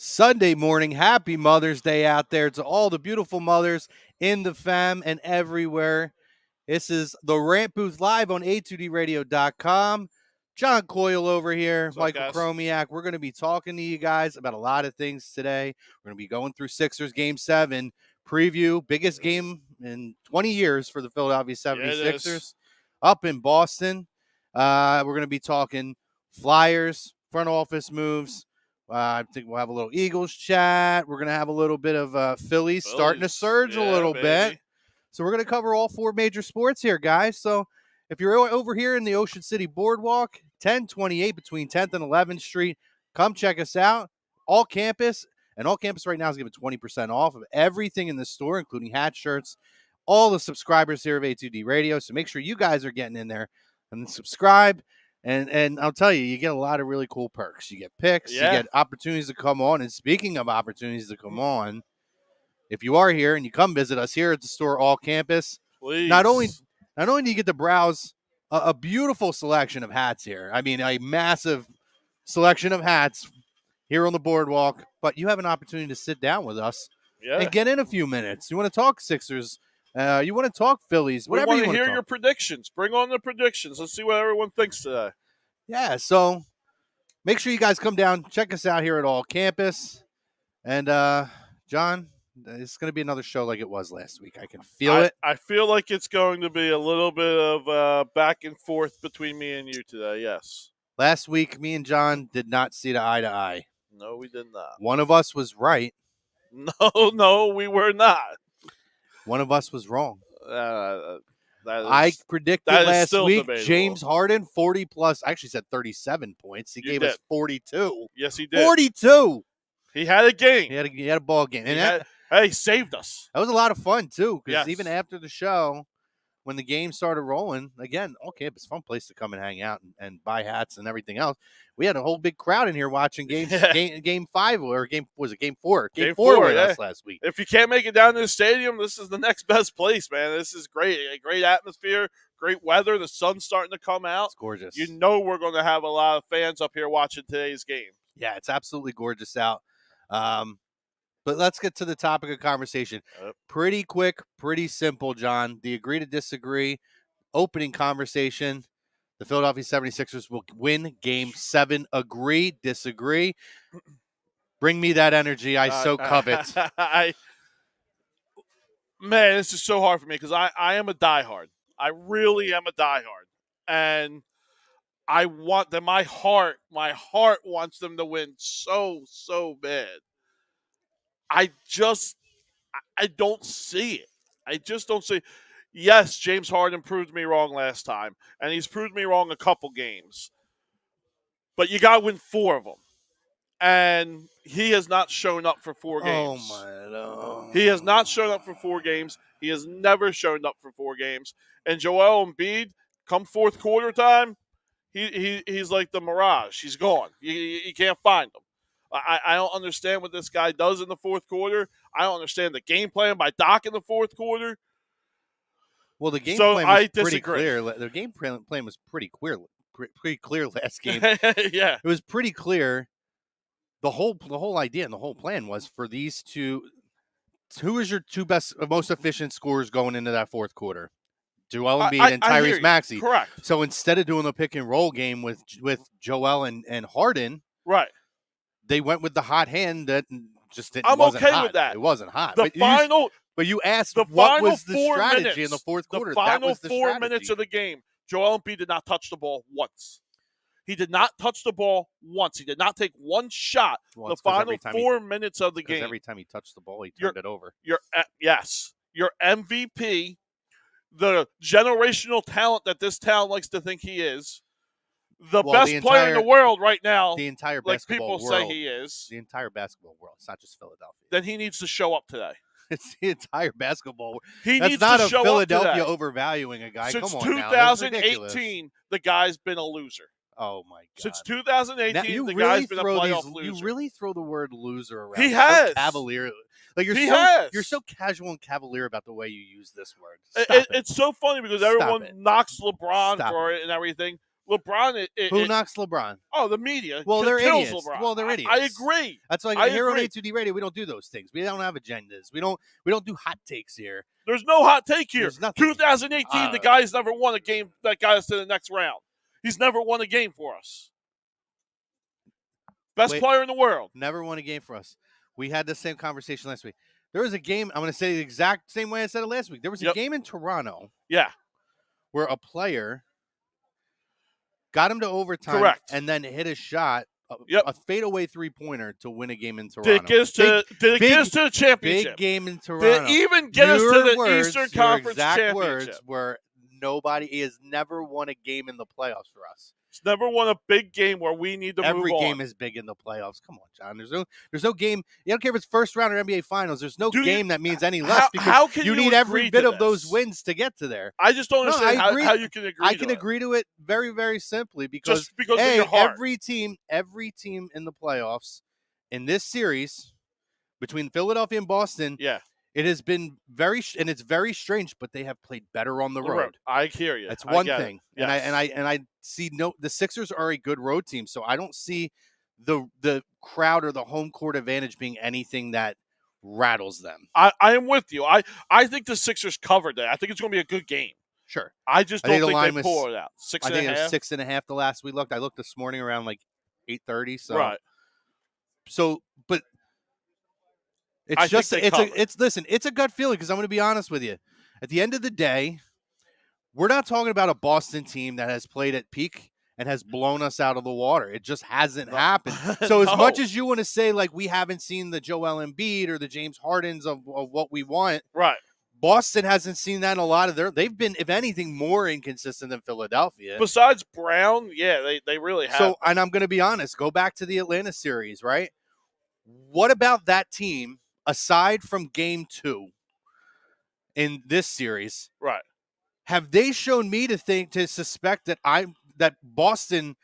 Sunday morning. Happy Mother's Day out there to all the beautiful mothers in the fam and everywhere. This is the Rant Booth live on A2DRadio.com. John Coyle over here, What's up, Michael guys? Chromiak. We're going to be talking to you guys about a lot of things today. We're going to be going through Sixers Game 7 preview, biggest game in 20 years for the Philadelphia 76ers up in Boston. We're going to be talking Flyers, front office moves. I think we'll have a little Eagles chat. We're going to have a little bit of Phillies starting to surge a little bit. So we're going to cover all four major sports here, guys. So if you're over here in the Ocean City Boardwalk, 1028 between 10th and 11th Street, come check us out. All campus, and all campus right now is giving 20% off of everything in the store, including hats, shirts, all the subscribers here of A2D Radio. So make sure you guys are getting in there and subscribe. And I'll tell you, you get a lot of really cool perks. You get picks, you get opportunities to come on. And speaking of opportunities to come on, if you are here and you come visit us here at the store, all campus, Please. not only do you get to browse a beautiful selection of hats here, I mean, a massive selection of hats here on the Boardwalk, but you have an opportunity to sit down with us and get in a few minutes. You want to talk Sixers, you want to talk Phillies, whatever you want to hear talk. your predictions. Bring on the predictions. Let's see what everyone thinks today. Yeah, so make sure you guys come down, check us out here at all campus. And, John, it's going to be another show like it was last week. I can feel it. I feel like it's going to be a little bit of back and forth between me and you today, yes. Last week, me and John did not see eye to eye. No, we did not. One of us was right. No, we were not. One of us was wrong. I predicted last week debatable. James Harden 40+. I actually said 37 points. He gave us 42. Yes, he did. 42. He had a game. He had a ball game. And he saved us. That was a lot of fun, too, because even after the show, when the game started rolling, again, all campus, fun place to come and hang out and buy hats and everything else. We had a whole big crowd in here watching game 5 or game 4? Game 4 with us last week. If you can't make it down to the stadium, this is the next best place, man. This is great. A great atmosphere, great weather. The sun's starting to come out. It's gorgeous. You know we're going to have a lot of fans up here watching today's game. Yeah, it's absolutely gorgeous out. But let's get to the topic of conversation. Pretty quick, pretty simple, John. The agree to disagree opening conversation. The Philadelphia 76ers will win Game 7. Agree, disagree. Bring me that energy I so covet. Man, this is so hard for me because I am a diehard. I really am a diehard. And I want them. My heart wants them to win so bad. I don't see it. I just don't see it. Yes, James Harden proved me wrong last time, and he's proved me wrong a couple games. But you got to win 4 of them. And he has not shown up for 4 games. Oh, my Lord. He has not shown up for 4 games. He has never shown up for 4 games. And Joel Embiid, come fourth quarter time, he's like the Mirage. He's gone. You can't find him. I don't understand what this guy does in the fourth quarter. I don't understand the game plan by Doc in the fourth quarter. Well, the game plan was pretty disagree. clear. The game plan was pretty clear last game. Yeah. It was pretty clear. The whole idea and the whole plan was for these two. Who is your two most efficient scorers going into that fourth quarter? Joel Embiid and Tyrese Maxey. Correct. So instead of doing the pick and roll game with Joel and Harden, right, they went with the hot hand that just didn't. I'm wasn't okay hot. with that. It wasn't hot. But you asked the what was the 4 strategy minutes, in the fourth quarter. The final that was 4 minutes of the game, Joel Embiid did not touch the ball once. He did not touch the ball once. He did not take one shot the final 4 minutes of the game. Every time he touched the ball, he turned it over. Yes. Your MVP, the generational talent that this town likes to think he is, the best player in the world right now, the entire like basketball people world, say he is. The entire basketball world. It's not just Philadelphia. Then he needs to show up today. It's the entire basketball world. He That's needs not to a show Philadelphia up today. overvaluing a guy. Since Come on 2018, the guy's been a loser. Oh, my God. Since 2018, the guy's been a playoff loser. You really throw the word loser around. He has. So cavalier. Like you're so casual and cavalier about the way you use this word. It's so funny because everyone knocks LeBron for it and everything. LeBron. Who knocks LeBron? Oh, the media. Well, they're kills idiots. LeBron. Well, they're idiots. I agree. That's like I here on agree. A2D Radio, we don't do those things. We don't have agendas. We don't do hot takes here. There's no hot take here. There's nothing. 2018, the guy's never won a game that got us to the next round. He's never won a game for us. Best player in the world. Never won a game for us. We had the same conversation last week. There was a game, I'm going to say the exact same way I said it last week. There was a game in Toronto. Yeah. Where a player got him to overtime. Correct. And then hit a shot, a fadeaway three-pointer to win a game in Toronto. Did it get us to the championship? Big game in Toronto. Did it even get us to the Eastern Conference Championship? Words were nobody has never won a game in the playoffs for us. He's never won a big game where we need to move on. Every game is big in the playoffs. Come on, John. There's no game. You don't care if it's first round or NBA Finals. There's no game that means any less because you need every bit of those wins to get to there. I just don't understand how you can agree. I can agree to it very, very simply because of your heart. every team in the playoffs in this series between Philadelphia and Boston. Yeah. It has been it's very strange, but they have played better on the road. I hear you. That's one thing. Yes. And I see the Sixers are a good road team, so I don't see the crowd or the home court advantage being anything that rattles them. I am with you. I think the Sixers covered that. I think it's going to be a good game. Sure. I just don't think they pull it out. 6.5. I think it was 6.5 the last we looked. I looked this morning around like 8:30. So right. So, but. It's a gut feeling because I'm going to be honest with you. At the end of the day, we're not talking about a Boston team that has played at peak and has blown us out of the water. It just hasn't happened. So as much as you want to say like we haven't seen the Joel Embiid or the James Hardens of what we want, right? Boston hasn't seen that in a lot of they've been, if anything, more inconsistent than Philadelphia. Besides Brown, yeah, they really have. So, and I'm going to be honest, go back to the Atlanta series, right? What about that team? Aside from game 2 in this series, right? Have they shown me to suspect that Boston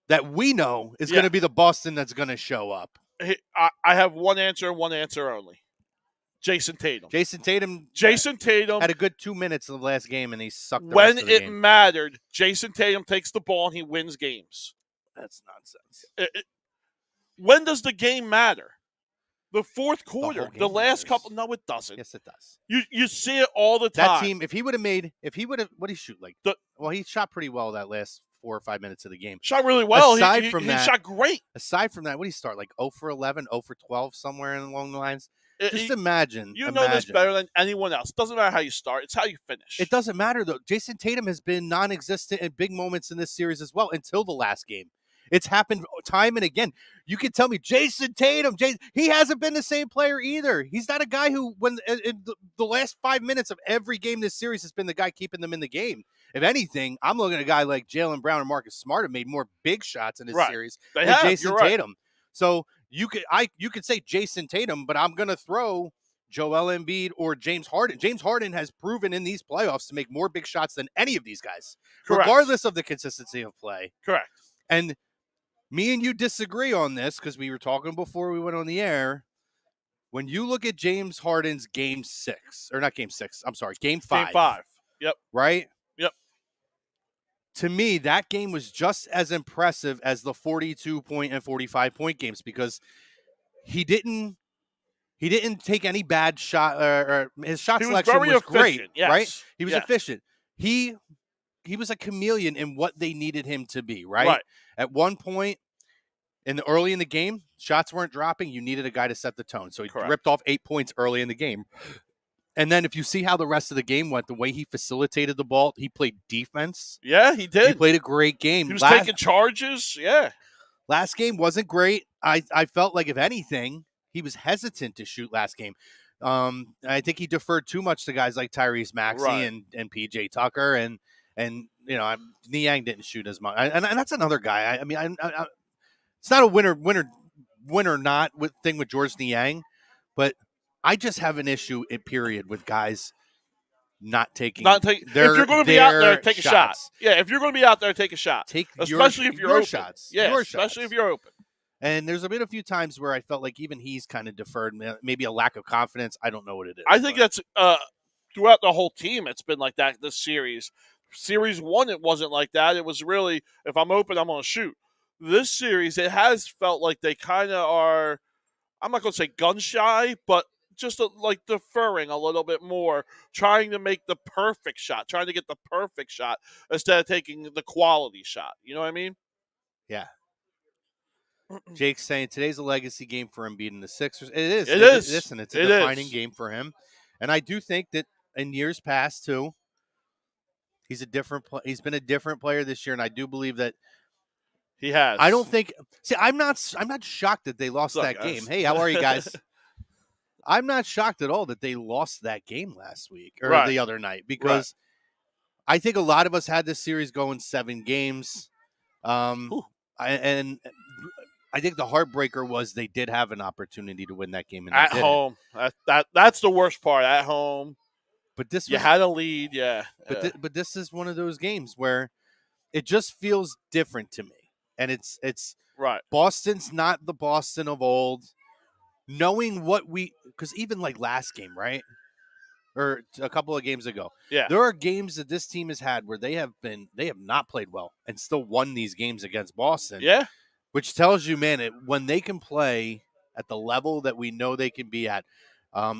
that we know is going to be the Boston that's going to show up? I have one answer and one answer only. Jayson Tatum. Jayson Tatum had a good 2 minutes in the last game, and he sucked the when rest of the game. It mattered. Jayson Tatum takes the ball and he wins games. That's nonsense. When does the game matter? The fourth quarter, the last couple. No, it doesn't. Yes, it does. You see it all the time. That team, if he would have, what did he shoot like? He shot pretty well that last 4 or 5 minutes of the game. Shot really well. He shot great. Aside from that, what did he start like 0 for 11, 0 for 12, somewhere along the lines? Imagine. You know this better than anyone else. Doesn't matter how you start; it's how you finish. It doesn't matter though. Jayson Tatum has been non-existent in big moments in this series as well until the last game. It's happened time and again. You can tell me Jayson Tatum, he hasn't been the same player either. He's not a guy who, when in the last 5 minutes of every game this series, has been the guy keeping them in the game. If anything, I'm looking at a guy like Jaylen Brown and Marcus Smart have made more big shots in this series than Jayson Tatum. So you could say Jayson Tatum, but I'm going to throw Joel Embiid or James Harden. James Harden has proven in these playoffs to make more big shots than any of these guys, regardless of the consistency of play. Correct. And me and you disagree on this because we were talking before we went on the air. When you look at James Harden's game 5. Game 5. Game 5. Yep. Right? Yep. To me, that game was just as impressive as the 42-point and 45-point games because he didn't take any bad shot or his shot selection was great, right? He was efficient. He was a chameleon in what they needed him to be, right? At one point, early in the game, shots weren't dropping. You needed a guy to set the tone. So he ripped off 8 points early in the game. And then if you see how the rest of the game went, the way he facilitated the ball, he played defense. Yeah, he did. He played a great game. He was taking charges. Yeah. Last game wasn't great. I felt like, if anything, he was hesitant to shoot last game. I think he deferred too much to guys like Tyrese Maxey and PJ Tucker and Niang didn't shoot as much, and that's another guy. I mean, it's not a winner not thing with George Niang, but I just have an issue period with guys not taking. If you're going to be out there, take a shot. Yeah, if you're going to be out there, take a shot. Especially if you're open. Shots. Yeah, especially if you're open. And there's been a few times where I felt like even he's kind of deferred, maybe a lack of confidence. I don't know what it is. I think that's throughout the whole team. It's been like that this series. Series 1, it wasn't like that. It was really, if I'm open, I'm going to shoot. This series, it has felt like they kind of are, I'm not going to say gun shy, but just like deferring a little bit more, trying to make the perfect shot, trying to get the perfect shot instead of taking the quality shot. You know what I mean? Yeah. Jake's saying today's a legacy game for Embiid and the Sixers. It is. It is. Listen, it's a It defining is. game for him, and I do think that in years past too, he's been a different player this year, and I do believe that He has. I don't think. See, I'm not shocked that they lost What's up, that guys? game. Hey, how are you guys? I'm not shocked at all that they lost that game last week or Right. the other night because I think a lot of us had this series going 7 games. And I think the heartbreaker was they did have an opportunity to win that game and At they didn't. home. That's the worst part. At home. But this You was, had a lead, yeah. but this is one of those games where it just feels different to me. And it's right. Boston's not the Boston of old. Knowing what because even like last game, right? Or a couple of games ago. Yeah. There are games that this team has had where they have not played well and still won these games against Boston. Yeah. Which tells you, man, when they can play at the level that we know they can be at,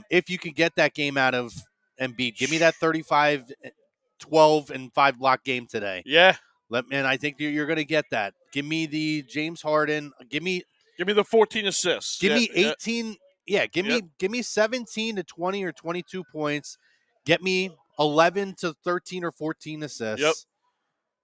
if you can get that game out of Embiid, give me that 35, 12, and 5 block game today. Yeah. And I think you're going to get that. Give me the James Harden. Give me the 14 assists. Give me 18. Yeah, give me 17 to 20 or 22 points. Get me 11 to 13 or 14 assists. Yep.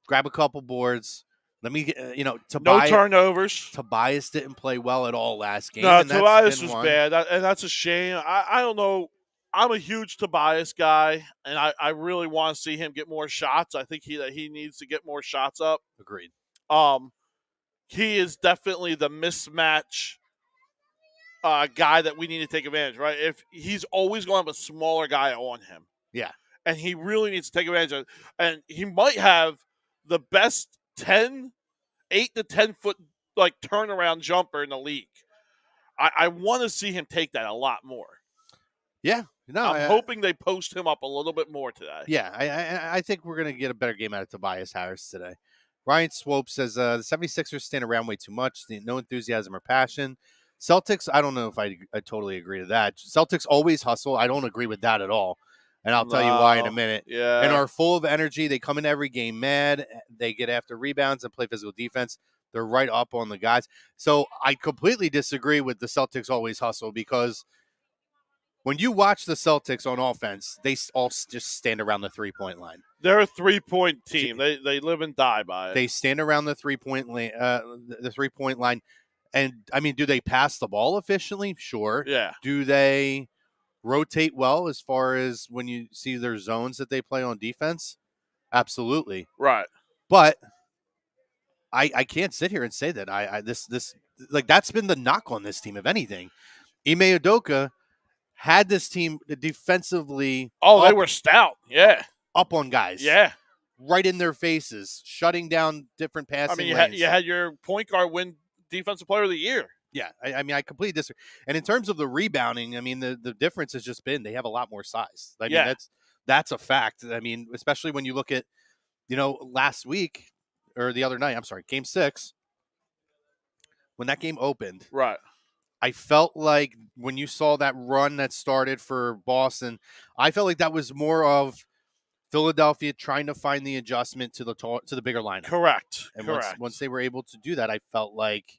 Grab a couple boards. Let me no turnovers. Tobias didn't play well at all last game. No, and Tobias was bad, and that's a shame. I don't know. I'm a huge Tobias guy, and I really want to see him get more shots. I think he needs to get more shots up. Agreed. He is definitely the mismatch guy that we need to take advantage, right? If he's always going to have a smaller guy on him. Yeah. And he really needs to take advantage of it. And he might have the best 8 to 10 foot like turnaround jumper in the league. I want to see him take that a lot more. Yeah. No, I'm hoping they post him up a little bit more today. Yeah, I think we're going to get a better game out of Tobias Harris today. Ryan Swope says the 76ers stand around way too much. No enthusiasm or passion. Celtics, I don't know if I totally agree to that. Celtics always hustle. I don't agree with that at all. And I'll tell you why in a minute. Yeah. And are full of energy. They come in every game mad. They get after rebounds and play physical defense. They're right up on the guys. So I completely disagree with the Celtics always hustle because when you watch the Celtics on offense, they all just stand around the 3-point line. They're a 3-point team. They live and die by it. They stand around the 3-point line, the 3-point line. And, I mean, do they pass the ball efficiently? Sure. Yeah. Do they rotate well as far as when you see their zones that they play on defense? Absolutely. Right. But I can't sit here and say that. This that's been the knock on this team, if anything. Ime Udoka had this team defensively. Oh, they were stout. Yeah. Up on guys. Yeah. Right in their faces, shutting down different passing lanes. You had your point guard win Defensive Player of the Year. Yeah, I mean, I completely disagree. And in terms of the rebounding, I mean, the difference has just been they have a lot more size. I mean, that's a fact. I mean, especially when you look at, last week or the other night, I'm sorry, Game 6, when that game opened. Right. I felt like when you saw that run that started for Boston, I felt like that was more of Philadelphia trying to find the adjustment to the bigger lineup. Correct. And Correct. Once they were able to do that, I felt like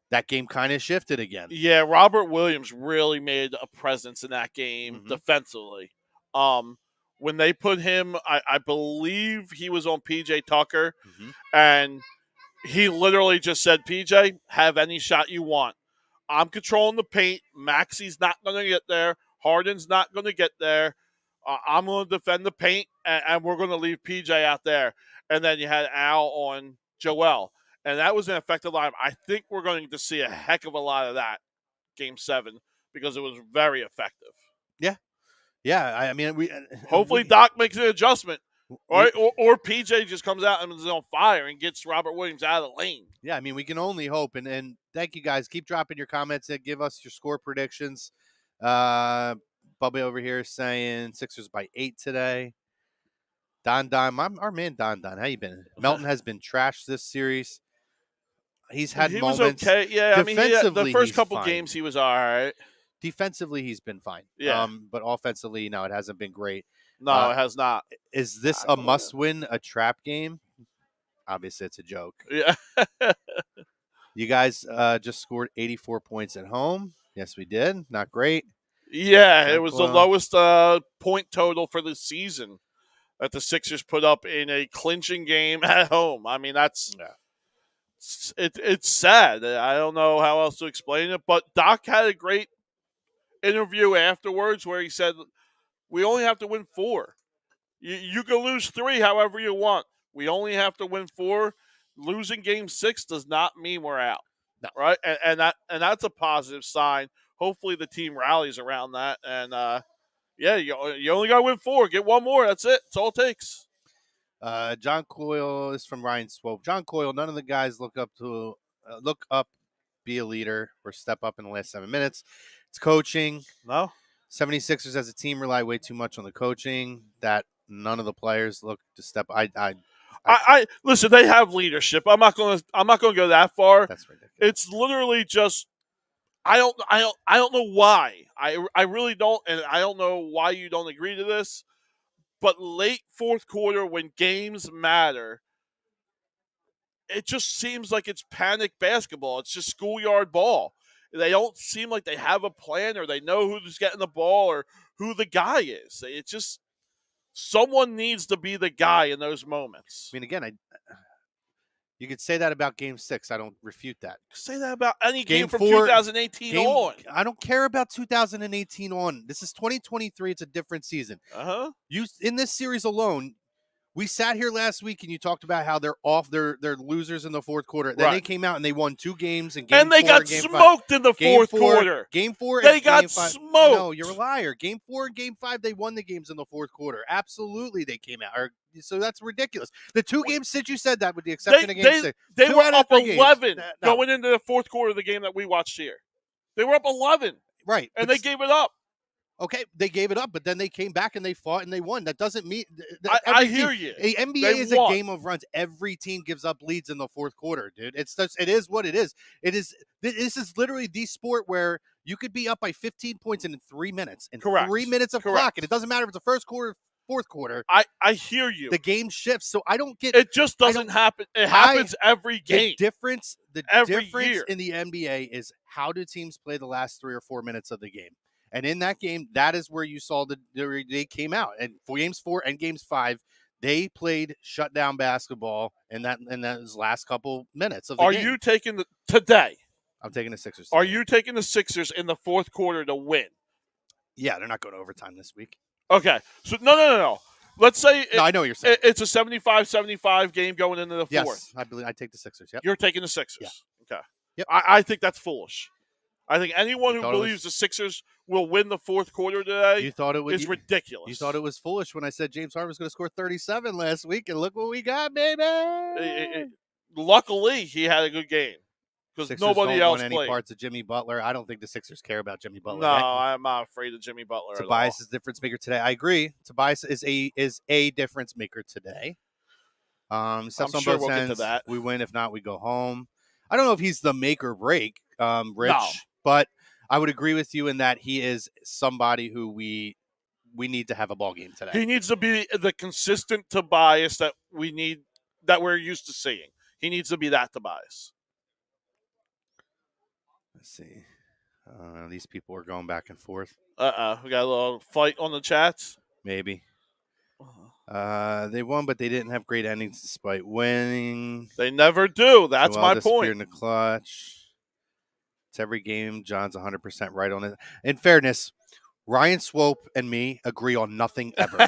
that game kind of shifted again. Yeah, Robert Williams really made a presence in that game defensively. When they put him, I believe he was on PJ Tucker, and he literally just said, PJ, have any shot you want. I'm controlling the paint. Maxi's not going to get there. Harden's not going to get there. I'm going to defend the paint, and we're going to leave PJ out there. And then you had Al on Joel. And that was an effective line. I think we're going to see a heck of a lot of that Game 7 because it was very effective. Yeah. Yeah. I mean, hopefully Doc makes an adjustment. Or PJ just comes out and is on fire and gets Robert Williams out of the lane. Yeah, I mean, we can only hope. And thank you guys. Keep dropping your comments and give us your score predictions. Bubby over here is saying Sixers by 8 today. Don, our man Don. How you been? Melton has been trashed this series. He's had He was moments. okay. Yeah, I mean, the Defensively, first he's couple fine. games he was all right. Defensively, he's been fine. Yeah. But offensively, no, it hasn't been great. No, it has not. Is this a must-win, a trap game? Obviously, it's a joke. Yeah. You guys just scored 84 points at home. Yes, we did. Not great. Yeah, it was the lowest point total for the season that the Sixers put up in a clinching game at home. I mean, that's it's sad. I don't know how else to explain it, but Doc had a great interview afterwards where he said, we only have to win 4. You can lose 3 however you want. We only have to win 4. Losing game 6 does not mean we're out. No. Right? And that's a positive sign. Hopefully the team rallies around that. And, you only got to win 4. Get 1 more. That's it. That's all it takes. John Coyle is from Ryan Swope. John Coyle, none of the guys look up, be a leader, or step up in the last 7 minutes. It's coaching. No. 76ers as a team rely way too much on the coaching that none of the players look to step. I listen. They have leadership. I'm not going to go that far. That's ridiculous. It's literally just I don't know why. I really don't, and I don't know why you don't agree to this. But late fourth quarter, when games matter, it just seems like it's panic basketball. It's just schoolyard ball. They don't seem like they have a plan, or they know who's getting the ball, or who the guy is. It's just someone needs to be the guy in those moments. I mean, again, you could say that about Game 6. I don't refute that. Say that about any game from 4, 2018 on. I don't care about 2018 on. This is 2023. It's a different season. In this series alone, we sat here last week and you talked about how they're losers in the fourth quarter. Then they came out and they won 2 games and they got smoked in the fourth quarter. Game 4, they got smoked. No, you're a liar. Game 4 and Game 5, they won the games in the fourth quarter. Absolutely, they came out. So that's ridiculous. The 2 games since you said that, with the exception of Game 6, they were up 11 going into the fourth quarter of the game that we watched here. They were up 11, right? And they gave it up. Okay, they gave it up, but then they came back and they fought and they won. That doesn't mean I hear you. The NBA is a game of runs. Every team gives up leads in the fourth quarter, dude. It is what it is. This is literally the sport where you could be up by 15 points in 3 minutes. Correct. 3 minutes of clock, and it doesn't matter if it's the first quarter, fourth quarter. I hear you. The game shifts, so I don't get. It just doesn't happen. It happens every game. The difference year in the NBA is how do teams play the last 3 or 4 minutes of the game. And in that game, that is where you saw they came out. And for Games 4 and Games 5, they played shutdown basketball in those last couple minutes of the game. Are you taking today? I'm taking the Sixers today. Are you taking the Sixers in the fourth quarter to win? Yeah, they're not going to overtime this week. Okay. So, no. Let's say I know what you're saying. It's a 75-75 game going into the fourth. Yes, I believe I take the Sixers. Yep. You're taking the Sixers. Yeah. Okay. Yep. I think that's foolish. I think anyone who believes the Sixers will win the fourth quarter today is ridiculous. You thought it was foolish when I said James Harden was going to score 37 last week, and look what we got, baby. Luckily, he had a good game because nobody else played. Any parts of Jimmy Butler. I don't think the Sixers care about Jimmy Butler. No, I'm not afraid of Jimmy Butler. Tobias is a difference maker today. I agree. Tobias is a difference maker today. I'm sure we'll get to that. We win. If not, we go home. I don't know if he's the make or break, Rich. No. But I would agree with you in that he is somebody who we need to have a ball game today. He needs to be the consistent Tobias that we're used to seeing. He needs to be that Tobias. Let's see. These people are going back and forth. We got a little fight on the chats. Maybe. They won, but they didn't have great endings despite winning. They never do. That's my point. In the clutch. It's every game. John's 100% right on it. In fairness, Ryan Swope and me agree on nothing ever.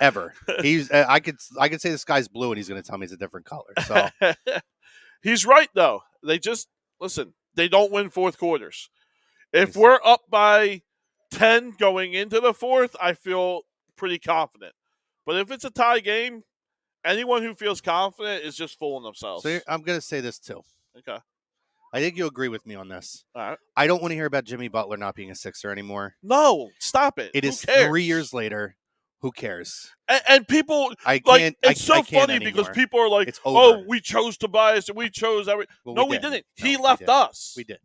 Ever. He's. I could say the sky's blue, and he's going to tell me it's a different color. So he's right, though. They just listen. They don't win fourth quarters. If we're up by 10 going into the fourth, I feel pretty confident. But if it's a tie game, anyone who feels confident is just fooling themselves. So I'm going to say this too. Okay. I think you'll agree with me on this. All right. I don't want to hear about Jimmy Butler not being a Sixer anymore. No, stop it. It is 3 years later. who cares? And people, I like, can't. it's so I can't funny because anymore. people are like, It's over. oh, we chose Tobias and we chose every. Well, No, we didn't. No, He we left didn't. us. We did.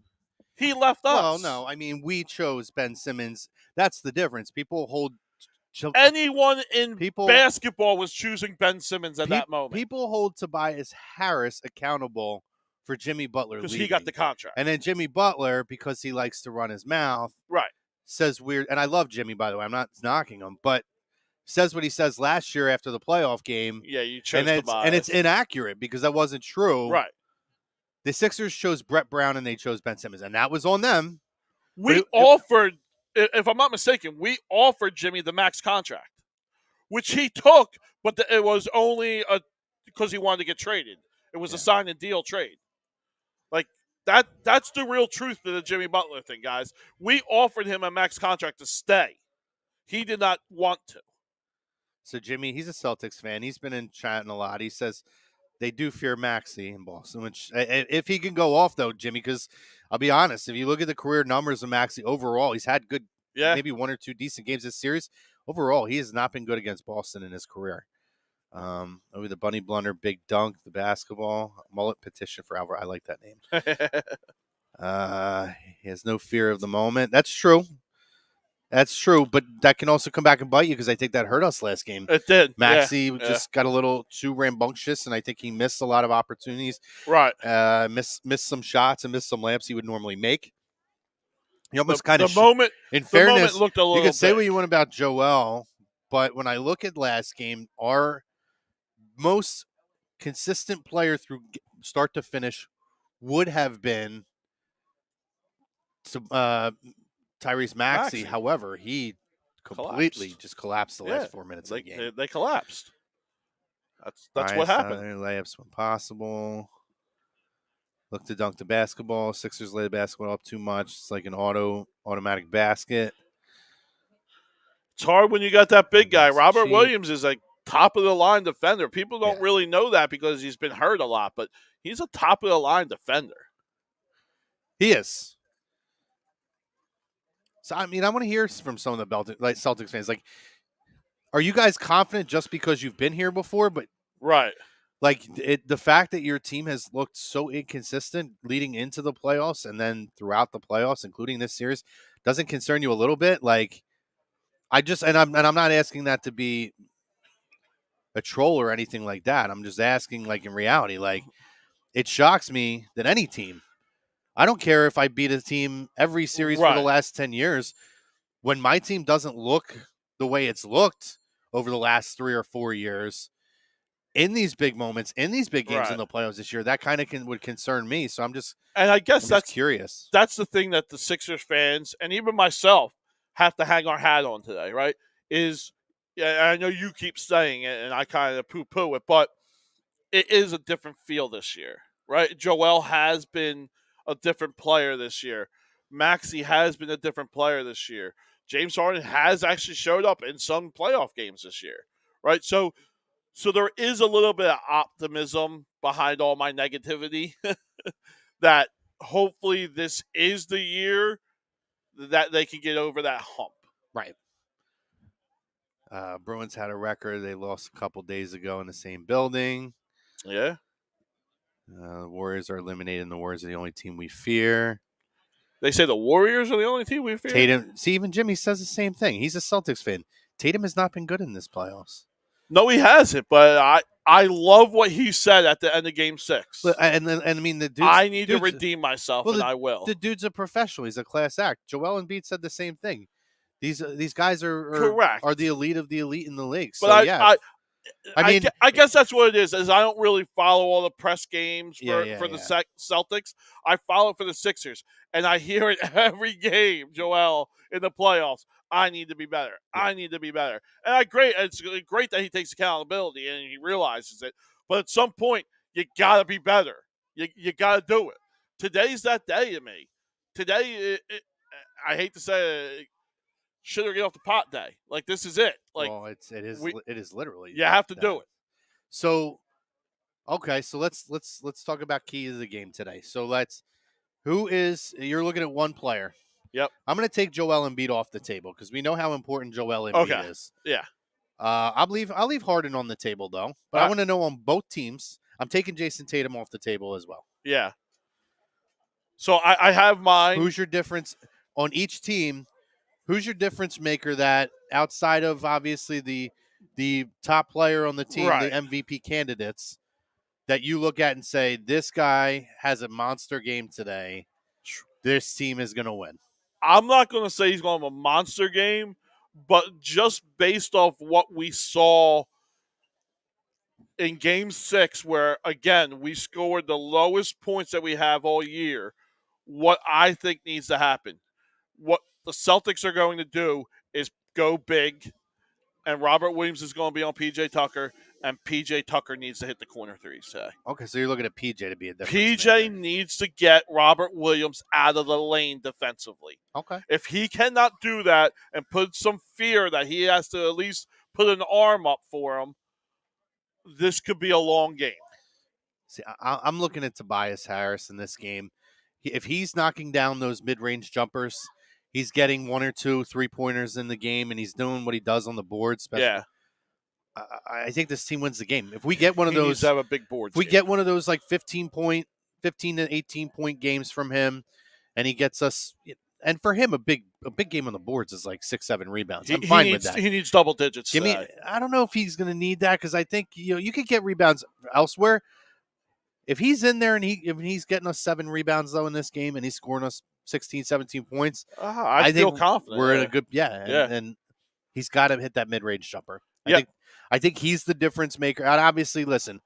He left us. Well, no, I mean, we chose Ben Simmons. That's the difference. People hold. Anyone in basketball was choosing Ben Simmons at that moment. People hold Tobias Harris accountable for Jimmy Butler because leaving. he got the contract. And then Jimmy Butler, because he likes to run his mouth, right, says weird. And I love Jimmy, by the way. I'm not knocking him, but says what he says last year after the playoff game. Yeah, you chose Tobias. And it's inaccurate because that wasn't true. Right. The Sixers chose Brett Brown and they chose Ben Simmons, and that was on them. We offered, if I'm not mistaken, we offered Jimmy the max contract, which he took, but it was only because he wanted to get traded. It was a sign and deal trade. Like that's the real truth to the Jimmy Butler thing, guys. We offered him a max contract to stay. He did not want to. So Jimmy, he's a Celtics fan. He's been in chatting a lot. He says they do fear Maxey in Boston, which if he can go off though, Jimmy, because I'll be honest, if you look at the career numbers of Maxey overall, he's had good, maybe one or two decent games this series. Overall, he has not been good against Boston in his career. Over the bunny blunder, big dunk, the basketball, mullet petition for Alvarez. I like that name. He has no fear of the moment. That's true. That's true, but that can also come back and bite you because I think that hurt us last game. It did. Maxey just got a little too rambunctious, and I think he missed a lot of opportunities. Right. Missed some shots and missed some layups he would normally make. He almost in fairness, looked a little you can say big. what you want about Joel, but when I look at last game, our most consistent player through start to finish would have been Tyrese Maxey. However, he completely just collapsed the last 4 minutes of the game. They collapsed. That's what happened. Layups when possible. Look to dunk the basketball. Sixers lay the basketball up too much. It's like an automatic basket. It's hard when you got that big guy. Robert Williams is a top of the line defender. People don't really know that because he's been hurt a lot, but he's a top of the line defender. He is. So I mean, I want to hear from some of the Celtics fans. Like, are you guys confident just because you've been here before? But right. Like the fact that your team has looked so inconsistent leading into the playoffs and then throughout the playoffs, including this series, doesn't concern you a little bit. Like, I'm not asking that to be a troll or anything like that. I'm just asking, like, in reality, like, it shocks me that any team, I don't care if I beat a team every series for the last 10 years, when my team doesn't look the way it's looked over the last 3 or 4 years. In these big moments, in these big games in the playoffs this year, that kind of would concern me. So I'm just curious. That's the thing that the Sixers fans and even myself have to hang our hat on today, right? I know you keep saying it, and I kind of poo-poo it, but it is a different feel this year, right? Joel has been a different player this year. Maxey has been a different player this year. James Harden has actually showed up in some playoff games this year, right? So there is a little bit of optimism behind all my negativity that hopefully this is the year that they can get over that hump. Right. Bruins had a record. They lost a couple days ago in the same building. Yeah. The Warriors are eliminated, and the Warriors are the only team we fear. They say the Warriors are the only team we fear? Tatum. See, even Jimmy says the same thing. He's a Celtics fan. Tatum has not been good in this playoffs. No, he hasn't, but I love what he said at the end of Game 6. And I mean, I need to redeem myself, and I will. The dude's a professional. He's a class act. Joel Embiid said the same thing. These guys are correct. Are the elite of the elite in the league. So but yeah. I guess that's what it is I don't really follow all the press games for the Celtics. I follow it for the Sixers, and I hear it every game, Joel, in the playoffs. I need to be better. Yeah. I need to be better. And it's great that he takes accountability and he realizes it. But at some point, you got to be better. You got to do it. Today's that day to me. Today, I hate to say it, shit or get off the pot day. Like, this is it. Like, well, it is literally. You have to do it. So, okay, so let's talk about key to the game today. So you're looking at one player. Yep. I'm going to take Joel Embiid off the table because we know how important Joel Embiid is. Yeah. I'll leave Harden on the table though, but I want to know on both teams. I'm taking Jayson Tatum off the table as well. Yeah. So I have mine. Who's your difference on each team? Who's your difference maker that outside of obviously the top player on the team, Right. the MVP candidates, that you look at and say, this guy has a monster game today. This team is going to win. I'm not going to say he's going to have a monster game, but just based off what we saw in Game 6, where, again, we scored the lowest points that we have all year, what I think needs to happen. What the Celtics are going to do is go big, and Robert Williams is going to be on P.J. Tucker, and P.J. Tucker needs to hit the corner threes today. Okay, so you're looking at P.J. to be a difference P.J. maker. needs to get Robert Williams out of the lane defensively. Okay. If he cannot do that and put some fear that he has to at least put an arm up for him, this could be a long game. See, I'm looking at Tobias Harris in this game. If he's knocking down those mid-range jumpers, he's getting 1 or 2 3-pointers in the game, and he's doing what he does on the board. Yeah. I think this team wins the game. If we get one of He those, needs to have a big board. If we get one of those like 15 to 18-point games from him, and he gets us, and for him a big game on the boards is like 6-7 rebounds. I'm fine with that. He needs double digits. I don't know if he's going to need that because I think you could get rebounds elsewhere. If he's in there and he's getting us 7 rebounds though in this game and he's scoring us 16, 17 points, I feel confident. We're in a good and he's got to hit that mid-range jumper. I think he's the difference maker. And obviously, listen,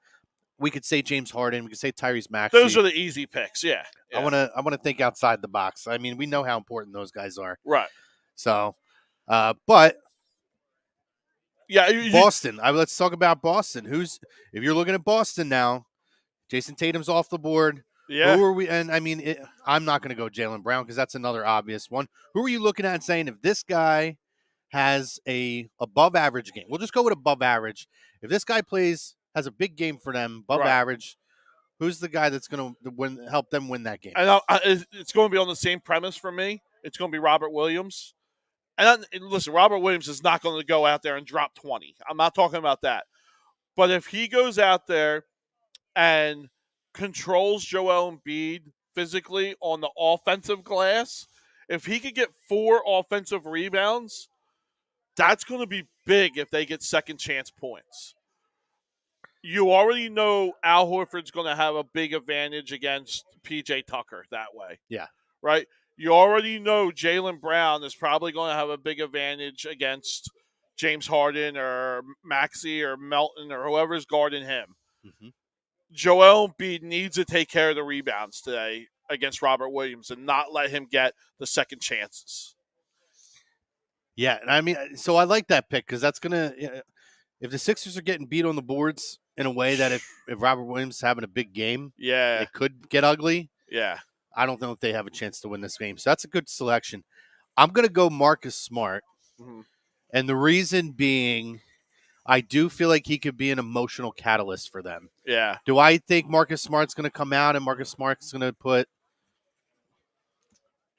we could say James Harden, we could say Tyrese Maxey. Those are the easy picks. Yeah. I want to think outside the box. I mean, we know how important those guys are. Right. So, but yeah, Boston. Let's talk about Boston. If you're looking at Boston now, Jayson Tatum's off the board. Yeah. Who are we? And I mean, I'm not going to go Jaylen Brown because that's another obvious one. Who are you looking at and saying if this guy has a above average game? We'll just go with above average. If this guy has a big game for them, above average, who's the guy that's going to help them win that game? And it's going to be on the same premise for me. It's going to be Robert Williams. And listen, Robert Williams is not going to go out there and drop 20. I'm not talking about that. But if he goes out there and controls Joel Embiid physically on the offensive glass, if he could get 4 offensive rebounds, that's going to be big if they get second chance points. You already know Al Horford's going to have a big advantage against P.J. Tucker that way. Yeah. Right? You already know Jaylen Brown is probably going to have a big advantage against James Harden or Maxey or Melton or whoever's guarding him. Mm-hmm. Joel Embiid needs to take care of the rebounds today against Robert Williams and not let him get the second chances. Yeah, and I mean, so I like that pick because that's going to – if the Sixers are getting beat on the boards in a way that if Robert Williams is having a big game, it could get ugly. Yeah. I don't know if they have a chance to win this game. So that's a good selection. I'm going to go Marcus Smart. Mm-hmm. And the reason being, I do feel like he could be an emotional catalyst for them. Yeah. Do I think Marcus Smart's going to come out and Marcus Smart's going to put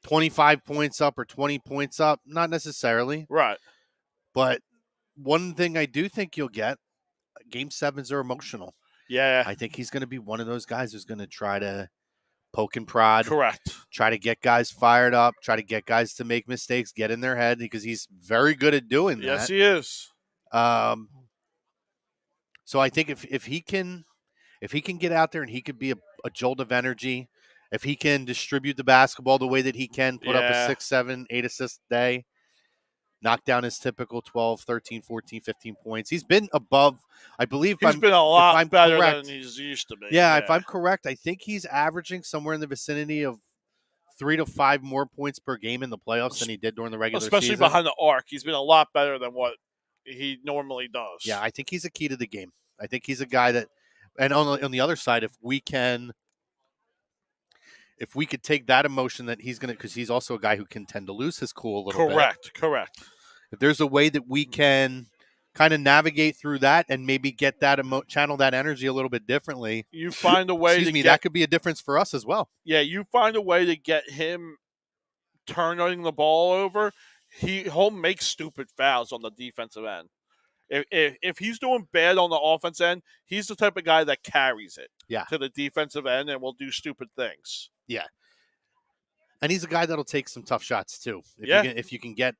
25 points up or 20 points up? Not necessarily. Right. But one thing I do think you'll get, Game 7s are emotional. Yeah. I think he's going to be one of those guys who's going to try to poke and prod. Correct. Try to get guys fired up. Try to get guys to make mistakes, get in their head because he's very good at doing that. Yes, he is. So I think if he can get out there and he could be a jolt of energy, if he can distribute the basketball the way that he can, put up a 6, 7, 8 assist day, knock down his typical 12, 13, 14, 15 points. He's been above, I believe. He's been a lot better than he's used to be. Yeah, if I'm correct, I think he's averaging somewhere in the vicinity of 3 to 5 more points per game in the playoffs than he did during the regular season. Especially behind the arc. He's been a lot better than what he normally does. Yeah, I think he's a key to the game. I think he's a guy that, and on the other side, if we could take that emotion that he's going to, because he's also a guy who can tend to lose his cool a little bit. Correct. If there's a way that we can kind of navigate through that and maybe get that channel that energy a little bit differently, you find a way that could be a difference for us as well. Yeah, you find a way to get him turning the ball over. He'll make stupid fouls on the defensive end. If he's doing bad on the offense end, he's the type of guy that carries it to the defensive end and will do stupid things. Yeah. And he's a guy that'll take some tough shots too. If you can get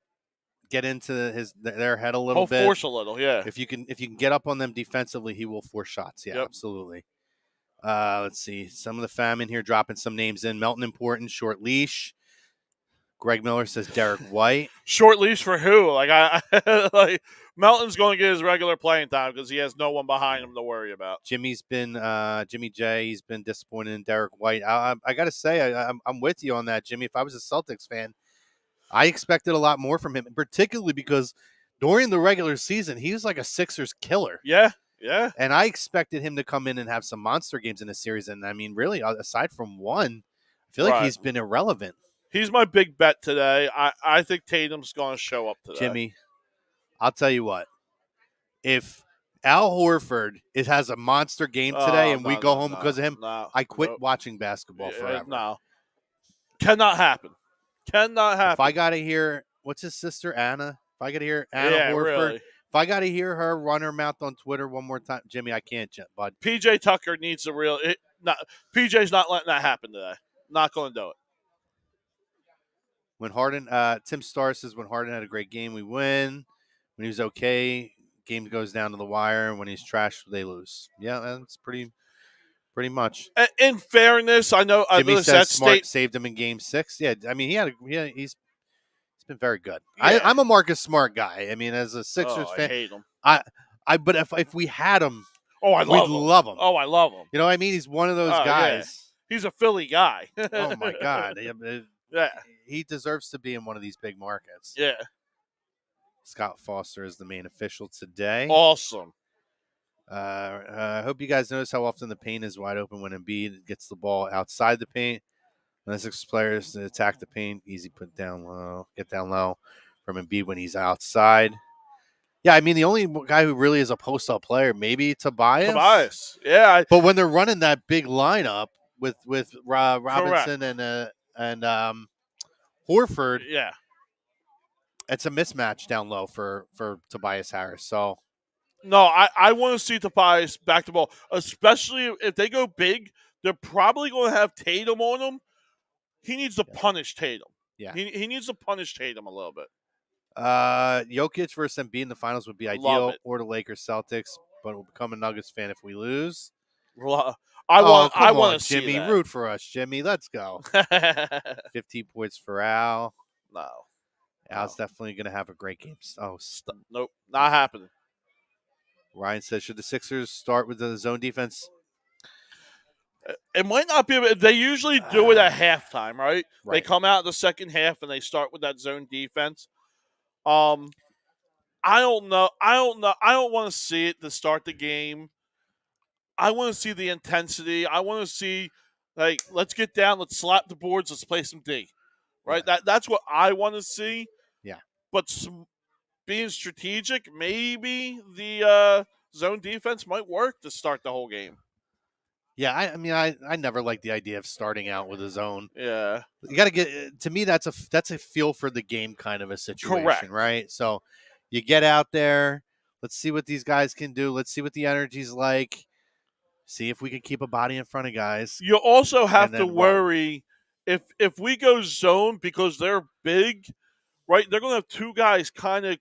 into their head a little bit. Force a little, yeah. If you can get up on them defensively, he will force shots. Yeah, absolutely. Let's see. Some of the famine here dropping some names in. Melton Important, short leash. Greg Miller says Derek White. Short leash for who? Like Melton's going to get his regular playing time because he has no one behind him to worry about. Jimmy's been Jimmy J. He's been disappointed in Derek White. I got to say, I'm with you on that, Jimmy. If I was a Celtics fan, I expected a lot more from him, particularly because during the regular season, he was like a Sixers killer. Yeah, yeah. And I expected him to come in and have some monster games in the series. And, I mean, really, aside from one, I feel like he's been irrelevant. He's my big bet today. I think Tatum's going to show up today. Jimmy, I'll tell you what. If Al Horford has a monster game today and we go home because of him, I quit watching basketball forever. No. Cannot happen. Cannot happen. If I got to hear, what's his sister, Anna? If I got to hear Anna Horford, really. If I got to hear her run her mouth on Twitter one more time, Jimmy, I can't, bud. PJ Tucker needs PJ's not letting that happen today. Not going to do it. When Harden, Tim Starr says, when Harden had a great game, we win. When he was okay, game goes down to the wire. When he's trash, they lose. Yeah, that's pretty much. In fairness, I know Jimmy says Smart saved him in Game 6. Yeah, I mean he's been very good. Yeah. I'm a Marcus Smart guy. I mean, as a Sixers fan, I hate him. But if we had him, we'd love him. Oh, I love him. You know what I mean? He's one of those guys. Yeah. He's a Philly guy. Oh my God. Yeah. He deserves to be in one of these big markets. Yeah. Scott Foster is the main official today. Awesome. I hope you guys notice how often the paint is wide open when Embiid gets the ball outside the paint. When the Sixers players attack the paint, easy get down low from Embiid when he's outside. Yeah, I mean, the only guy who really is a post-up player, maybe Tobias. Yeah. But when they're running that big lineup with Robinson and Horford, yeah, it's a mismatch down low for Tobias Harris. So, no, I want to see Tobias back to ball, especially if they go big. They're probably going to have Tatum on him. He needs to punish Tatum. Yeah, he needs to punish Tatum a little bit. Jokic versus Embiid in the finals would be ideal, or the Lakers Celtics, but we'll become a Nuggets fan if we lose. I want to see Jimmy, that. root for us, Jimmy. Let's go. 15 points for Al. No. Al's definitely going to have a great game. Nope, not happening. Ryan says, should the Sixers start with the zone defense? It might not be. They usually do it at halftime, right? They come out in the second half and they start with that zone defense. I don't know. I don't want to see it to start the game. I want to see the intensity. I want to see, like, let's get down, let's slap the boards, let's play some D. Right? Yeah. That's what I want to see. Yeah. But being strategic, maybe the zone defense might work to start the whole game. Yeah, I mean, I never liked the idea of starting out with a zone. Yeah. You got to get, to me, that's a feel for the game kind of a situation. Correct. Right? So you get out there, let's see what these guys can do. Let's see what the energy's like. See if we can keep a body in front of guys. You also have to worry if we go zone because they're big, right? They're going to have two guys kind of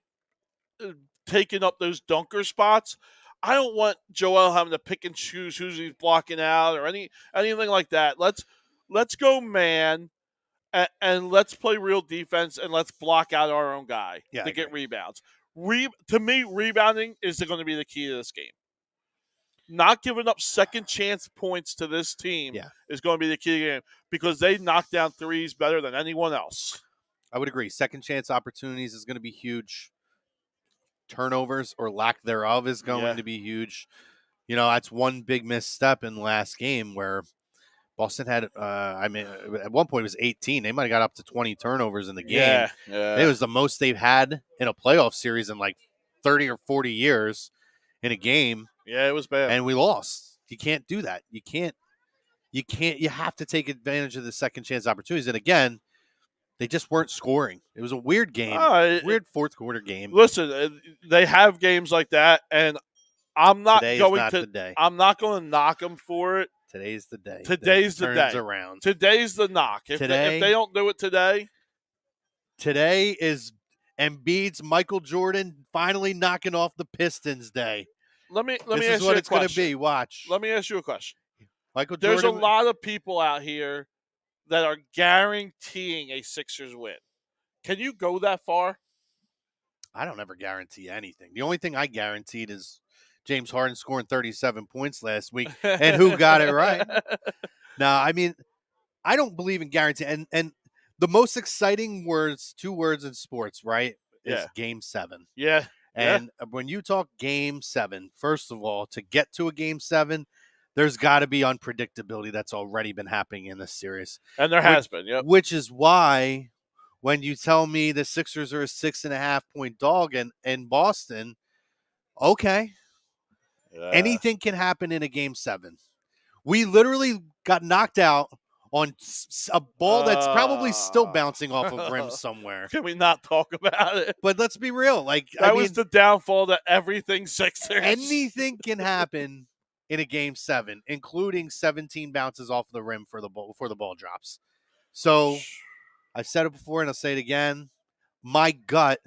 taking up those dunker spots. I don't want Joel having to pick and choose who he's blocking out or anything like that. Let's go man and let's play real defense and let's block out our own guy to get rebounds. To me, rebounding is going to be the key to this game. Not giving up second chance points to this team is going to be the key to the game because they knock down threes better than anyone else. I would agree. Second chance opportunities is going to be huge. Turnovers or lack thereof is going to be huge. You know, that's one big misstep in the last game where Boston had, at one point it was 18. They might have got up to 20 turnovers in the game. Yeah. It was the most they've had in a playoff series in like 30 or 40 years in a game. Yeah, it was bad. And we lost. You can't do that. You have to take advantage of the second chance opportunities. And again, They just weren't scoring. It was a weird game. Weird fourth quarter game. Listen, they have games like that, and I'm not Today going is not to. the day. I'm not going to knock them for it. Today's the day. Today's the turns day. around. Today's the knock. If they don't do it today is Embiid's Michael Jordan finally knocking off the Pistons day. Let me this ask is you what a it's going to question. be. Watch. Let me ask you a question. Michael There's Jordan. a lot of people out here that are guaranteeing a Sixers win. Can you go that far? I don't ever guarantee anything. The only thing I guaranteed is James Harden scoring 37 points last week, and who got it right. Now, I mean, I don't believe in guarantee. And the most exciting two words in sports, right, is Game 7. Yeah. And when you talk Game 7, first of all, to get to a Game 7, there's got to be unpredictability that's already been happening in this series. And there has been, yep. Which is why when you tell me the Sixers are a 6.5-point dog in Boston, okay. Yeah. Anything can happen in a Game 7. We literally got knocked out on a ball that's probably still bouncing off of rims somewhere. Can we not talk about it? But let's be real. That was the downfall to everything Sixers. Anything can happen in a Game 7, including 17 bounces off the rim for the ball drops. So I've said it before and I'll say it again. My gut,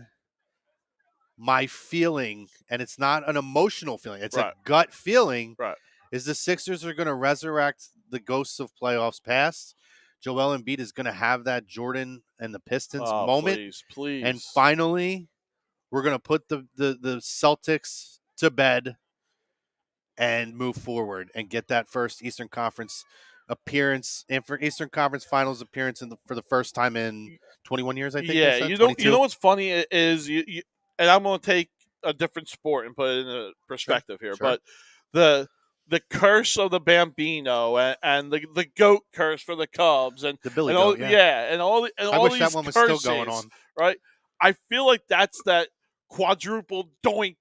my feeling, and it's not an emotional feeling. It's a gut feeling. Right. Is the Sixers are going to resurrect the ghosts of playoffs past. Joel Embiid is going to have that Jordan and the Pistons moment. Please. And finally, we're going to put the Celtics to bed and move forward and get that first Eastern Conference appearance and for Eastern Conference Finals appearance for the first time in 21 years, I think. Yeah, you know what's funny is you and I'm going to take a different sport and put it in a perspective here, but the curse of the Bambino and the goat curse for the Cubs and the Billy goat, goat, and all I all wish these that one was curses, still going on. Right? I feel like that's that quadruple doink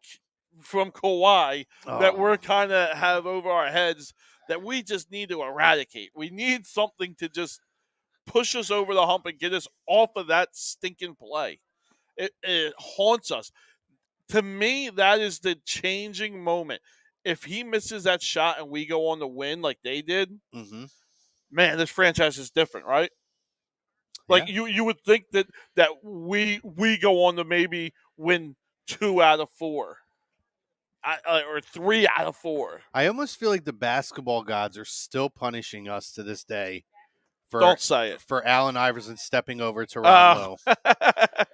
from Kawhi that we're kind of have over our heads that we just need to eradicate. We need something to just push us over the hump and get us off of that stinking play. It haunts us. To me, that is the changing moment. If he misses that shot and we go on to win like they did, man, this franchise is different, right? Like you would think that we go on to maybe win 2 out of 4. Or 3 out of 4. I almost feel like the basketball gods are still punishing us to this day. Don't say it. For Allen Iverson stepping over to Ron Lowe.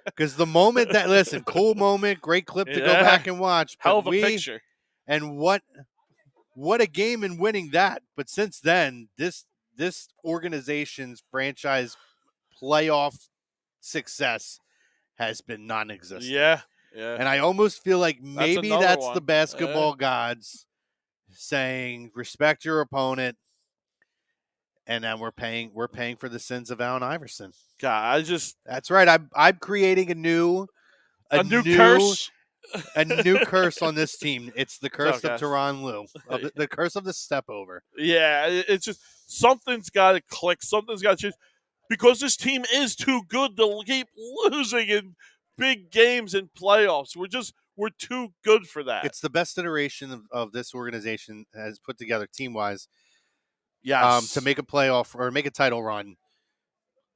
Because the moment cool moment, great clip to go back and watch. Hell of a picture. And what a game in winning that. But since then, this organization's franchise playoff success has been non-existent. Yeah. And I almost feel like maybe that's the basketball gods saying, respect your opponent. And then we're paying for the sins of Allen Iverson. God, that's right. I'm creating a new curse. A new curse on this team. It's the curse of Tyronn Lue. The curse of the step over. Yeah, it's just something's got to click. Something's got to change because this team is too good to keep losing in big games and playoffs. We're too good for that. It's the best iteration of this organization has put together team-wise. Yes. To make a playoff or make a title run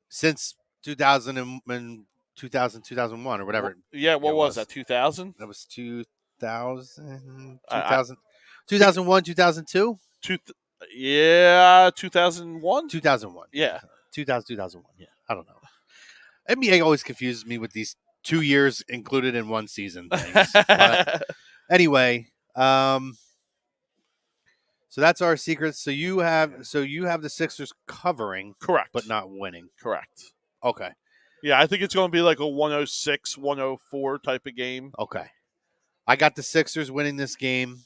since 2000 and 2001 or whatever. Yeah, what was that? 2000? That was 2000, 2001, 2002? 2001? 2001. Yeah. 2001. Yeah. I don't know. NBA always confuses me with these 2 years included in one season things. But anyway, so that's our secret. So you have the Sixers covering, correct, but not winning. Correct. Okay. Yeah, I think it's going to be like a 106, 104 type of game. Okay. I got the Sixers winning this game.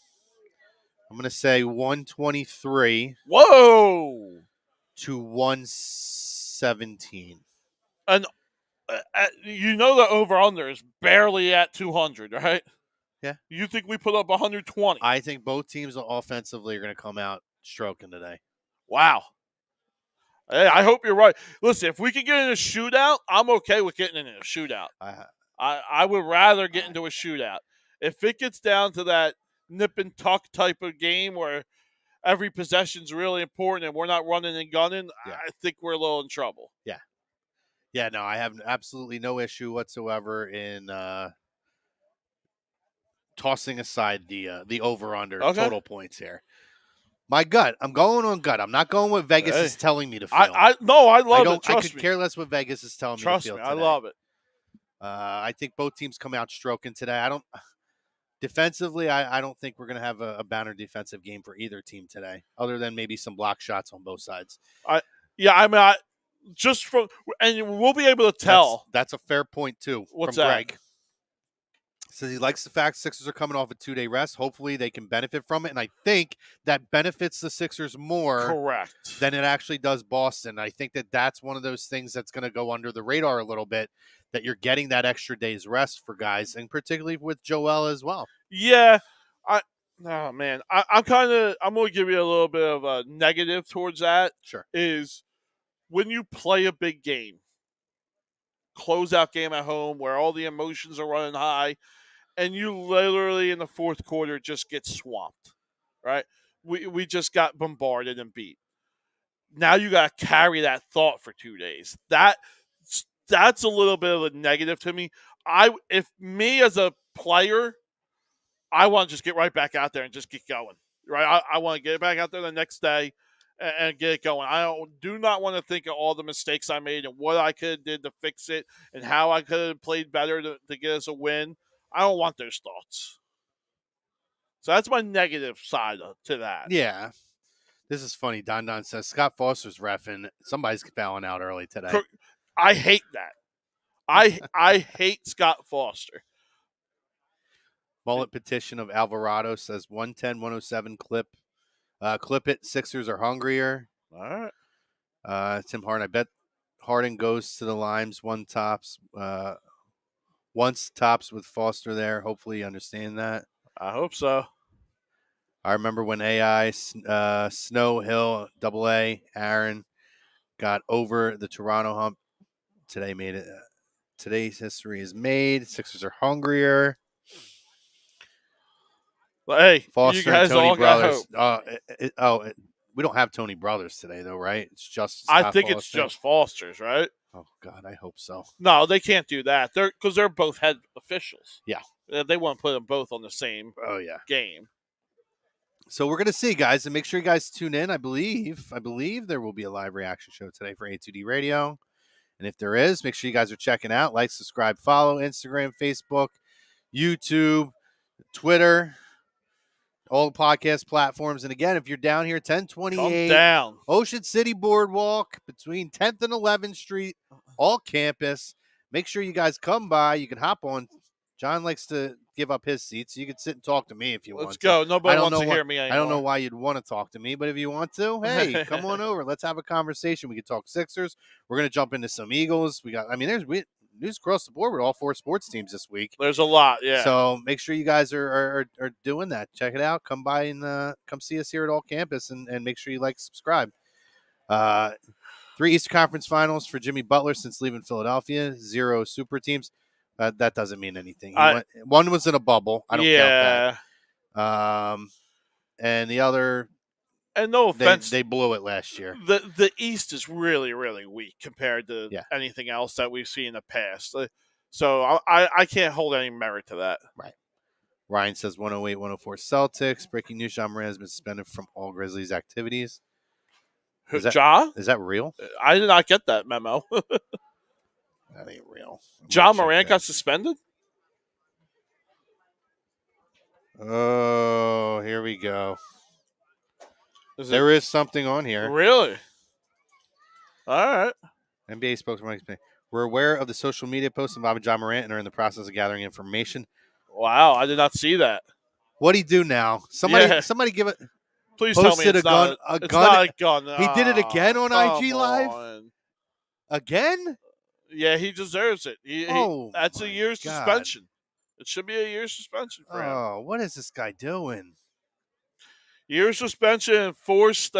I'm going to say 123. Whoa! To 117. And the over-under is barely at 200, right? Yeah. You think we put up 120? I think both teams offensively are going to come out stroking today. Wow. Hey, I hope you're right. Listen, if we could get in a shootout, I'm okay with getting in a shootout. I would rather get into a shootout. If it gets down to that nip and tuck type of game where every possession's really important and we're not running and gunning, I think we're a little in trouble. Yeah. Yeah, no, I have absolutely no issue whatsoever in tossing aside the over-under total points here. My gut. I'm going on gut. I'm not going what Vegas is telling me to feel. I love it. I could care less what Vegas is telling me to feel today. I love it. I think both teams come out stroking today. Defensively, I don't think we're going to have a banner defensive game for either team today, other than maybe some block shots on both sides. Just from, and we'll be able to tell. That's a fair point too. What's from that? Greg. Says he likes the fact Sixers are coming off a 2-day rest. Hopefully they can benefit from it. And I think that benefits the Sixers more than it actually does Boston. I think that's one of those things that's going to go under the radar a little bit, that you're getting that extra day's rest for guys, and particularly with Joel as well. Yeah. I'm going to give you a little bit of a negative towards that. Sure. Is when you play a big game, closeout game at home where all the emotions are running high, and you literally in the fourth quarter just get swamped, right? We just got bombarded and beat. Now you got to carry that thought for 2 days. That's a little bit of a negative to me. If me as a player, I want to just get right back out there and just get going, right? I want to get back out there the next day and get it going. I do not want to think of all the mistakes I made and what I could have did to fix it and how I could have played better to get us a win. I don't want those thoughts. So that's my negative side to that. Yeah. This is funny. Don says Scott Foster's reffing. Somebody's fouling out early today. I hate that. I hate Scott Foster. Mullet petition of Alvarado says 110-107 clip. Clip it. Sixers are hungrier. All right. Tim Harden. I bet Harden goes to the Limes once tops with Foster there. Hopefully you understand that. I hope so. I remember when AI, Snow, Hill, AA, Aaron got over the Toronto hump. Today made it. Today's history is made. Sixers are hungrier. Hey, Foster you guys and Tony all Brothers. got hope. We don't have Tony Brothers today, though, right? It's just Scott Foster. It's just Foster's, right? Oh God, I hope so. No, they can't do that. Because they're both head officials. Yeah, they want to put them both on the same. Game. So we're gonna see, guys, and make sure you guys tune in. I believe there will be a live reaction show today for A2D Radio, and if there is, make sure you guys are checking out. Like, subscribe, follow Instagram, Facebook, YouTube, Twitter. All the podcast platforms. And again, if you're down here, 1028 Ocean City Boardwalk between 10th and 11th Street, all campus. Make sure you guys come by. You can hop on. John likes to give up his seat, so you can sit and talk to me if you want to. Let's go. Nobody wants to hear me anymore. I don't know why you'd want to talk to me, but if you want to, hey, come on over. Let's have a conversation. We can talk Sixers. We're going to jump into some Eagles. There's news across the board with all four sports teams this week. There's a lot, yeah. So make sure you guys are doing that. Check it out. Come by and come see us here at All Campus, and make sure you like, subscribe. 3 Eastern Conference Finals for Jimmy Butler since leaving Philadelphia. 0 super teams. That doesn't mean anything. One was in a bubble. I don't count that. And the other. And no offense, they blew it last year. The East is really, really weak compared to anything else that we've seen in the past. So I can't hold any merit to that. Right. Ryan says 108-104 Celtics. Breaking news: Ja Morant has been suspended from all Grizzlies activities. Is that real? I did not get that memo. That ain't real. Ja Morant got suspended? Oh, here we go. There is something on here. Really? All right. NBA spokesman explained. We're aware of the social media posts involving Ja Morant and are in the process of gathering information. Wow, I did not see that. What'd he do now? Somebody give it. Please tell me it's not a gun. He did it again on IG Live? Again? Yeah, he deserves it. That's a year's suspension. It should be a year's suspension for him. Oh, what is this guy doing? Year's suspension, forced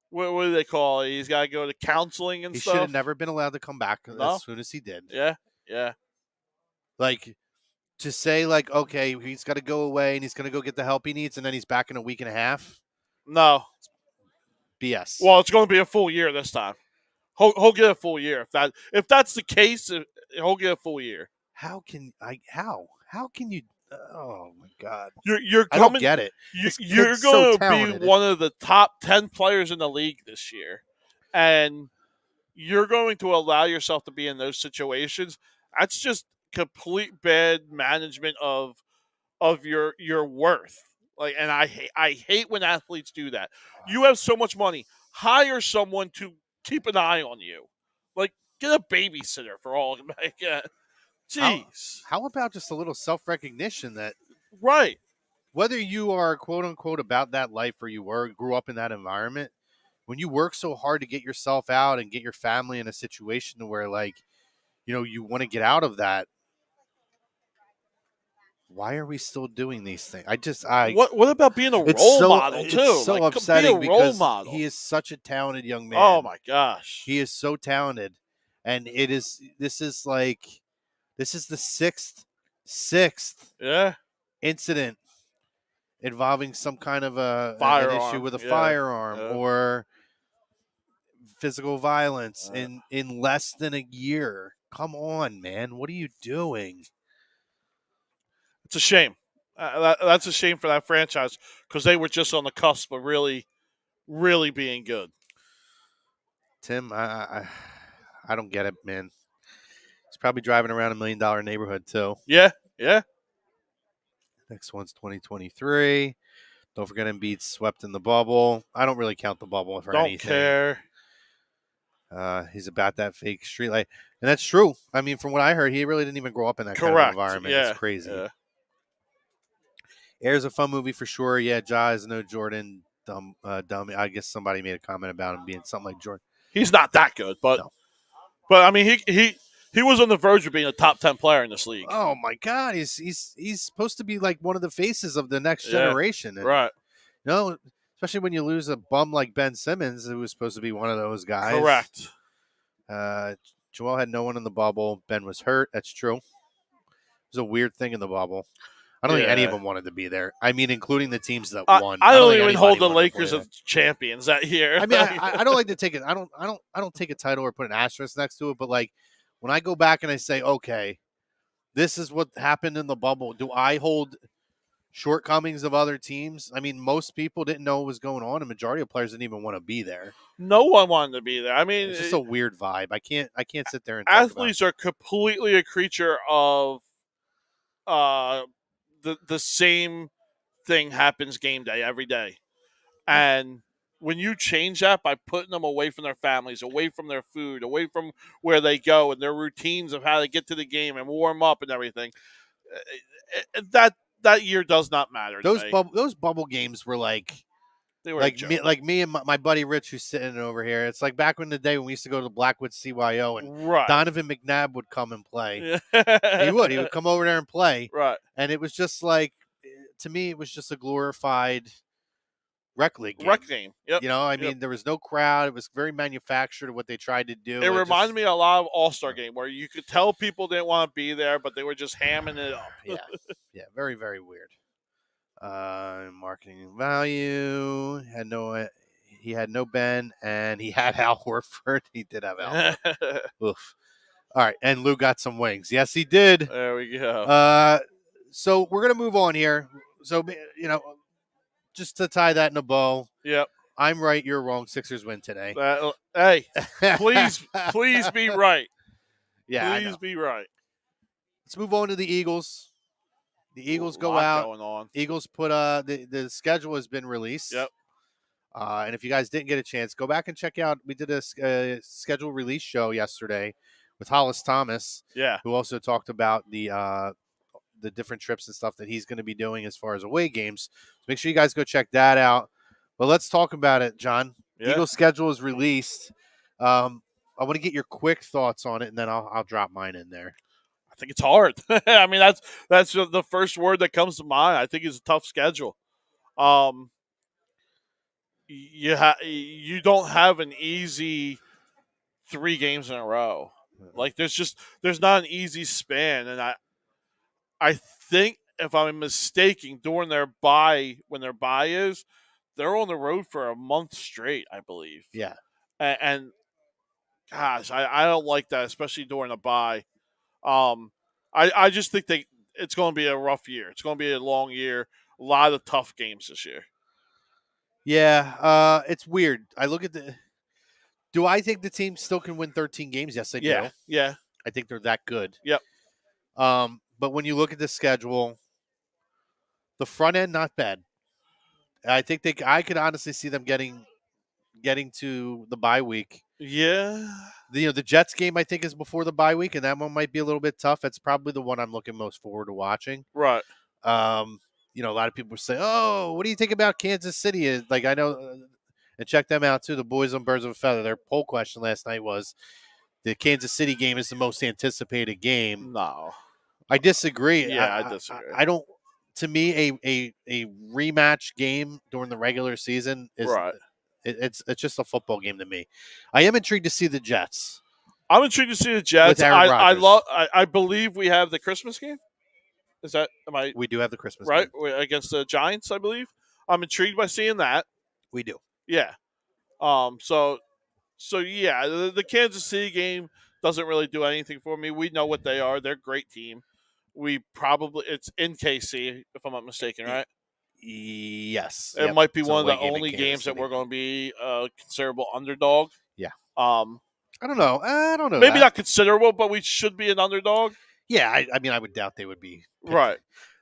what do they call it? He's got to go to counseling and He stuff. should have never been allowed to come back No? as soon as he did. Yeah. Like, to say, like, okay, he's got to go away and he's going to go get the help he needs and then he's back in a week and a half. No. BS. Well, it's going to be a full year this time. He'll get a full year. If that's the case, he'll get a full year. How can you? Oh my God! You're coming. I don't get it. You're going to be one of the top 10 players in the league this year, and you're going to allow yourself to be in those situations. That's just complete bad management of your worth. Like, and I hate when athletes do that. You have so much money. Hire someone to keep an eye on you. Like, get a babysitter for all. Like, jeez. How about just a little self-recognition that right. Whether you are quote unquote about that life or you grew up in that environment, when you work so hard to get yourself out and get your family in a situation where, like, you want to get out of that, why are we still doing these things? What about being a role model too? It's so like, upsetting be a role because model. he is such a talented young man. Oh my gosh, he is so talented, and this is the sixth incident involving some kind of an issue with a firearm or physical violence in less than a year. Come on, man. What are you doing? It's a shame. That's a shame for that franchise because they were just on the cusp of really, really being good. Tim, I don't get it, man. He's probably driving around $1 million neighborhood too. Yeah. Next one's 2023. Don't forget Embiid swept in the bubble. I don't really count the bubble for anything. Don't care. He's about that fake street light. And that's true. I mean, from what I heard, he really didn't even grow up in that kind of environment. Yeah. It's crazy. Yeah. Air's a fun movie for sure. Yeah, Ja is no Jordan. Dumb. I guess somebody made a comment about him being something like Jordan. He's not that good, but I mean, he was on the verge of being a top 10 player in this league. Oh my God, he's supposed to be like one of the faces of the next generation. And, right. Especially when you lose a bum like Ben Simmons, who was supposed to be one of those guys. Correct. Joel had no one in the bubble. Ben was hurt. That's true. It was a weird thing in the bubble. I don't think any of them wanted to be there. I mean, including the teams that won. I don't even hold the Lakers as champions that year. I mean, I don't like to take it. I don't take a title or put an asterisk next to it. But like, when I go back and I say, okay, this is what happened in the bubble. Do I hold shortcomings of other teams? I mean, most people didn't know what was going on. A majority of players didn't even want to be there. No one wanted to be there. I mean, it's just a weird vibe. I can't sit there and athletes are completely a creature of the same thing happens game day every day. And when you change that by putting them away from their families, away from their food, away from where they go and their routines of how they get to the game and warm up and everything, that year does not matter. Those bubble games were like, they were like me and my buddy Rich, who's sitting over here. It's like back in the day when we used to go to Blackwood CYO and Donovan McNabb would come and play. He would come over there and play. Right. And it was just like, to me, it was just a glorified rec league game. Yep. I mean, there was no crowd. It was very manufactured of what they tried to do. It reminded me a lot of All-Star Game where you could tell people didn't want to be there, but they were just hamming it up. Yeah, very, very weird. Marketing value he had no Ben, and he had Al Horford. He did have Al Horford. Oof. All right, and Lou got some wings. Yes, he did. There we go. So we're gonna move on here. So just to tie that in a bow. Yep. I'm right. You're wrong. Sixers win today. Hey, please be right. Yeah, please be right. Let's move on to the Eagles. The Eagles go out. Going on. Eagles put the schedule has been released. Yep. And if you guys didn't get a chance, go back and check out. We did a schedule release show yesterday with Hollis Thomas. Yeah. Who also talked about the different trips and stuff that he's going to be doing as far as away games. So make sure you guys go check that out. But let's talk about it, John. Yeah. Eagles schedule is released. I want to get your quick thoughts on it, and then I'll drop mine in there. I think it's hard. I mean, that's the first word that comes to mind. I think it's a tough schedule. you don't have an easy 3 games in a row. Like there's not an easy span, and I think if I'm mistaken, during their bye, when their bye is, they're on the road for a month straight, I believe. Yeah. And gosh, I don't like that, especially during a bye. I just think it's going to be a rough year. It's going to be a long year. A lot of tough games this year. Yeah, it's weird. I look at the. Do I think the team still can win 13 games? Yes, I do. Yeah. I think they're that good. Yep. But when you look at the schedule, the front end not bad. I think I could honestly see them getting to the bye week. Yeah. The Jets game I think is before the bye week, and that one might be a little bit tough. It's probably the one I'm looking most forward to watching. Right. A lot of people say, "Oh, what do you think about Kansas City?" Like I know, and check them out too. The boys on Birds of a Feather. Their poll question last night was, "The Kansas City game is the most anticipated game." No. I disagree. Yeah, I disagree. I don't. To me, a rematch game during the regular season is right. It's just a football game to me. I am intrigued to see the Jets. I'm intrigued to see the Jets. With Aaron Rodgers. I believe we have the Christmas game. Is that We do have the Christmas game against the Giants, I believe. I'm intrigued by seeing that. We do. Yeah. So yeah, the Kansas City game doesn't really do anything for me. We know what they are. They're a great team. It's in KC, if I'm not mistaken, right? Yes. It might be one of the only games that we're going to be a considerable underdog. Yeah. I don't know. Maybe not considerable, but we should be an underdog. Yeah, I would doubt they would be. Right.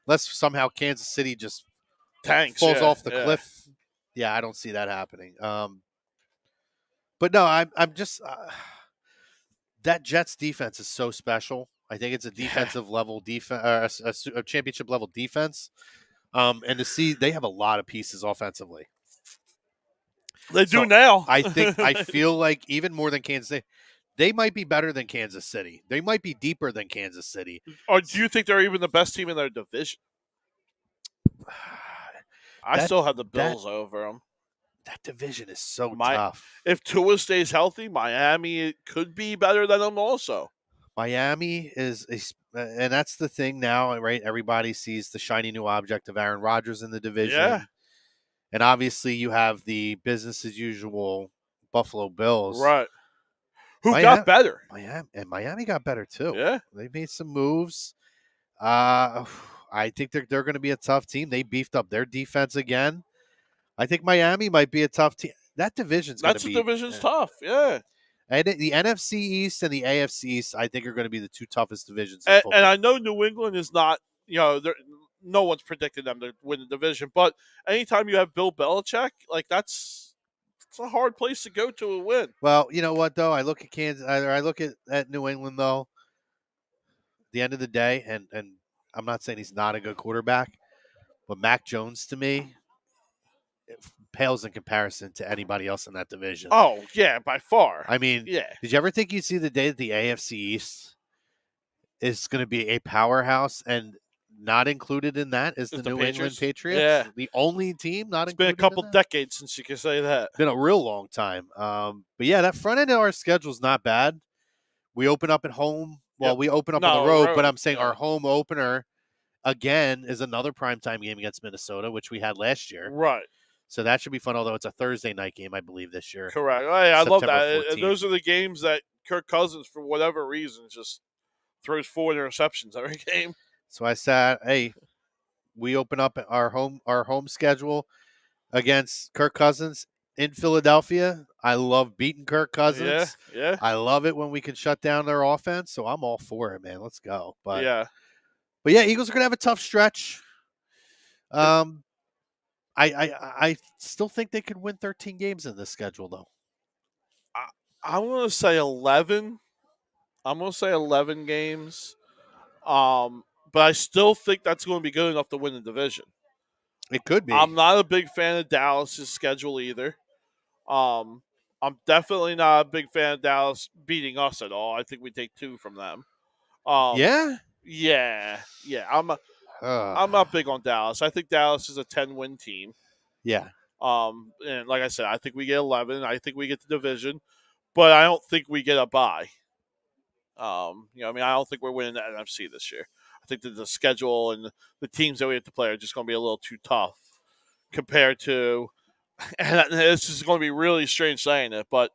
Unless somehow Kansas City just falls off the cliff. Yeah, I don't see that happening. But no, I'm just that Jets defense is so special. I think it's a defensive level defense, a championship level defense. And to see they have a lot of pieces offensively. They do now. I feel like even more than Kansas City, they might be better than Kansas City. They might be deeper than Kansas City. Or do you think they're even the best team in their division? I still have the Bills over them. That division is so tough. If Tua stays healthy, Miami could be better than them also. Miami is and that's the thing now, right? Everybody sees the shiny new object of Aaron Rodgers in the division. Yeah. And obviously you have the business as usual Buffalo Bills. Right. Who got better. Miami got better too. Yeah. They made some moves. I think they're going to be a tough team. They beefed up their defense again. I think Miami might be a tough team. That division's going to be. That division's tough. Yeah. And the NFC East and the AFC East, I think, are going to be the two toughest divisions. And I know New England is not, no one's predicted them to win the division. But anytime you have Bill Belichick, like it's a hard place to go to win. Well, you know what though? I look at Kansas. I look at New England though. At the end of the day, and I'm not saying he's not a good quarterback, but Mac Jones to me pales in comparison to anybody else in that division. Oh yeah, by far. I mean, yeah. Did you ever think you'd see the day that the AFC East is going to be a powerhouse, and not included in that is the New England Patriots? Yeah. The only team not. It's been a couple decades since you can say that. It's been a real long time. But yeah, that front end of our schedule is not bad. We open up at home. Well, we open up on the road, but I'm saying our home opener again is another primetime game against Minnesota, which we had last year. Right. So that should be fun, although it's a Thursday night game, I believe, this year. Correct. Oh, yeah, I love that. 14th. Those are the games that Kirk Cousins, for whatever reason, just throws 4 interceptions every game. So I said, hey, we open up our home schedule against Kirk Cousins in Philadelphia. I love beating Kirk Cousins. Yeah. I love it when we can shut down their offense, so I'm all for it, man. Let's go. But yeah, Eagles are going to have a tough stretch. I still think they could win 13 games in this schedule, though. I'm going to say 11. I'm going to say 11 games. But I still think that's going to be good enough to win the division. It could be. I'm not a big fan of Dallas's schedule either. I'm definitely not a big fan of Dallas beating us at all. I think we take 2 from them. Yeah. I'm not big on Dallas. I think Dallas is a 10-win team. Yeah. And like I said, I think we get 11. I think we get the division, but I don't think we get a bye. I don't think we're winning the NFC this year. I think that the schedule and the teams that we have to play are just going to be a little too tough compared to, and this is going to be really strange saying it, but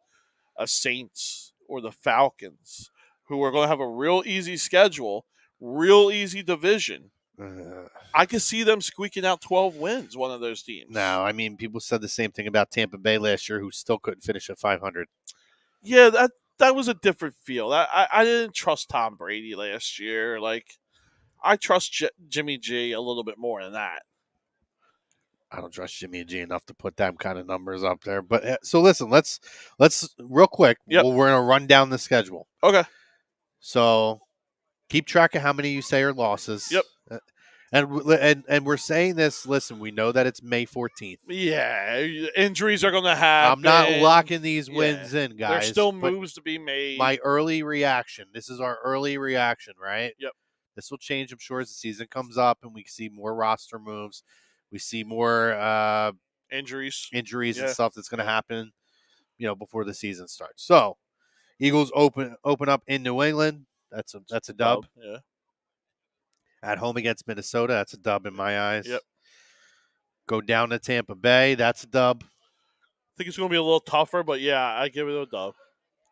a Saints or the Falcons, who are going to have a real easy schedule, real easy division. I could see them squeaking out 12 wins, one of those teams. No, I mean, people said the same thing about Tampa Bay last year, who still couldn't finish at 500. Yeah, that was a different feel. I didn't trust Tom Brady last year. Like, I trust Jimmy G a little bit more than that. I don't trust Jimmy G enough to put them kind of numbers up there. But so listen, let's real quick. Yep. We're gonna run down the schedule. Okay. So keep track of how many you say are losses. Yep. And we're saying this. Listen, we know that it's May 14th. Yeah, injuries are going to happen. I'm not locking these wins in, guys. There's still moves to be made. My early reaction. This is our early reaction, right? Yep. This will change, I'm sure, as the season comes up and we see more roster moves. We see more injuries and stuff that's going to happen, before the season starts. So, Eagles open up in New England. That's a dub. Yeah. At home against Minnesota, that's a dub in my eyes. Yep. Go down to Tampa Bay, that's a dub. I think it's going to be a little tougher, but yeah, I give it a dub.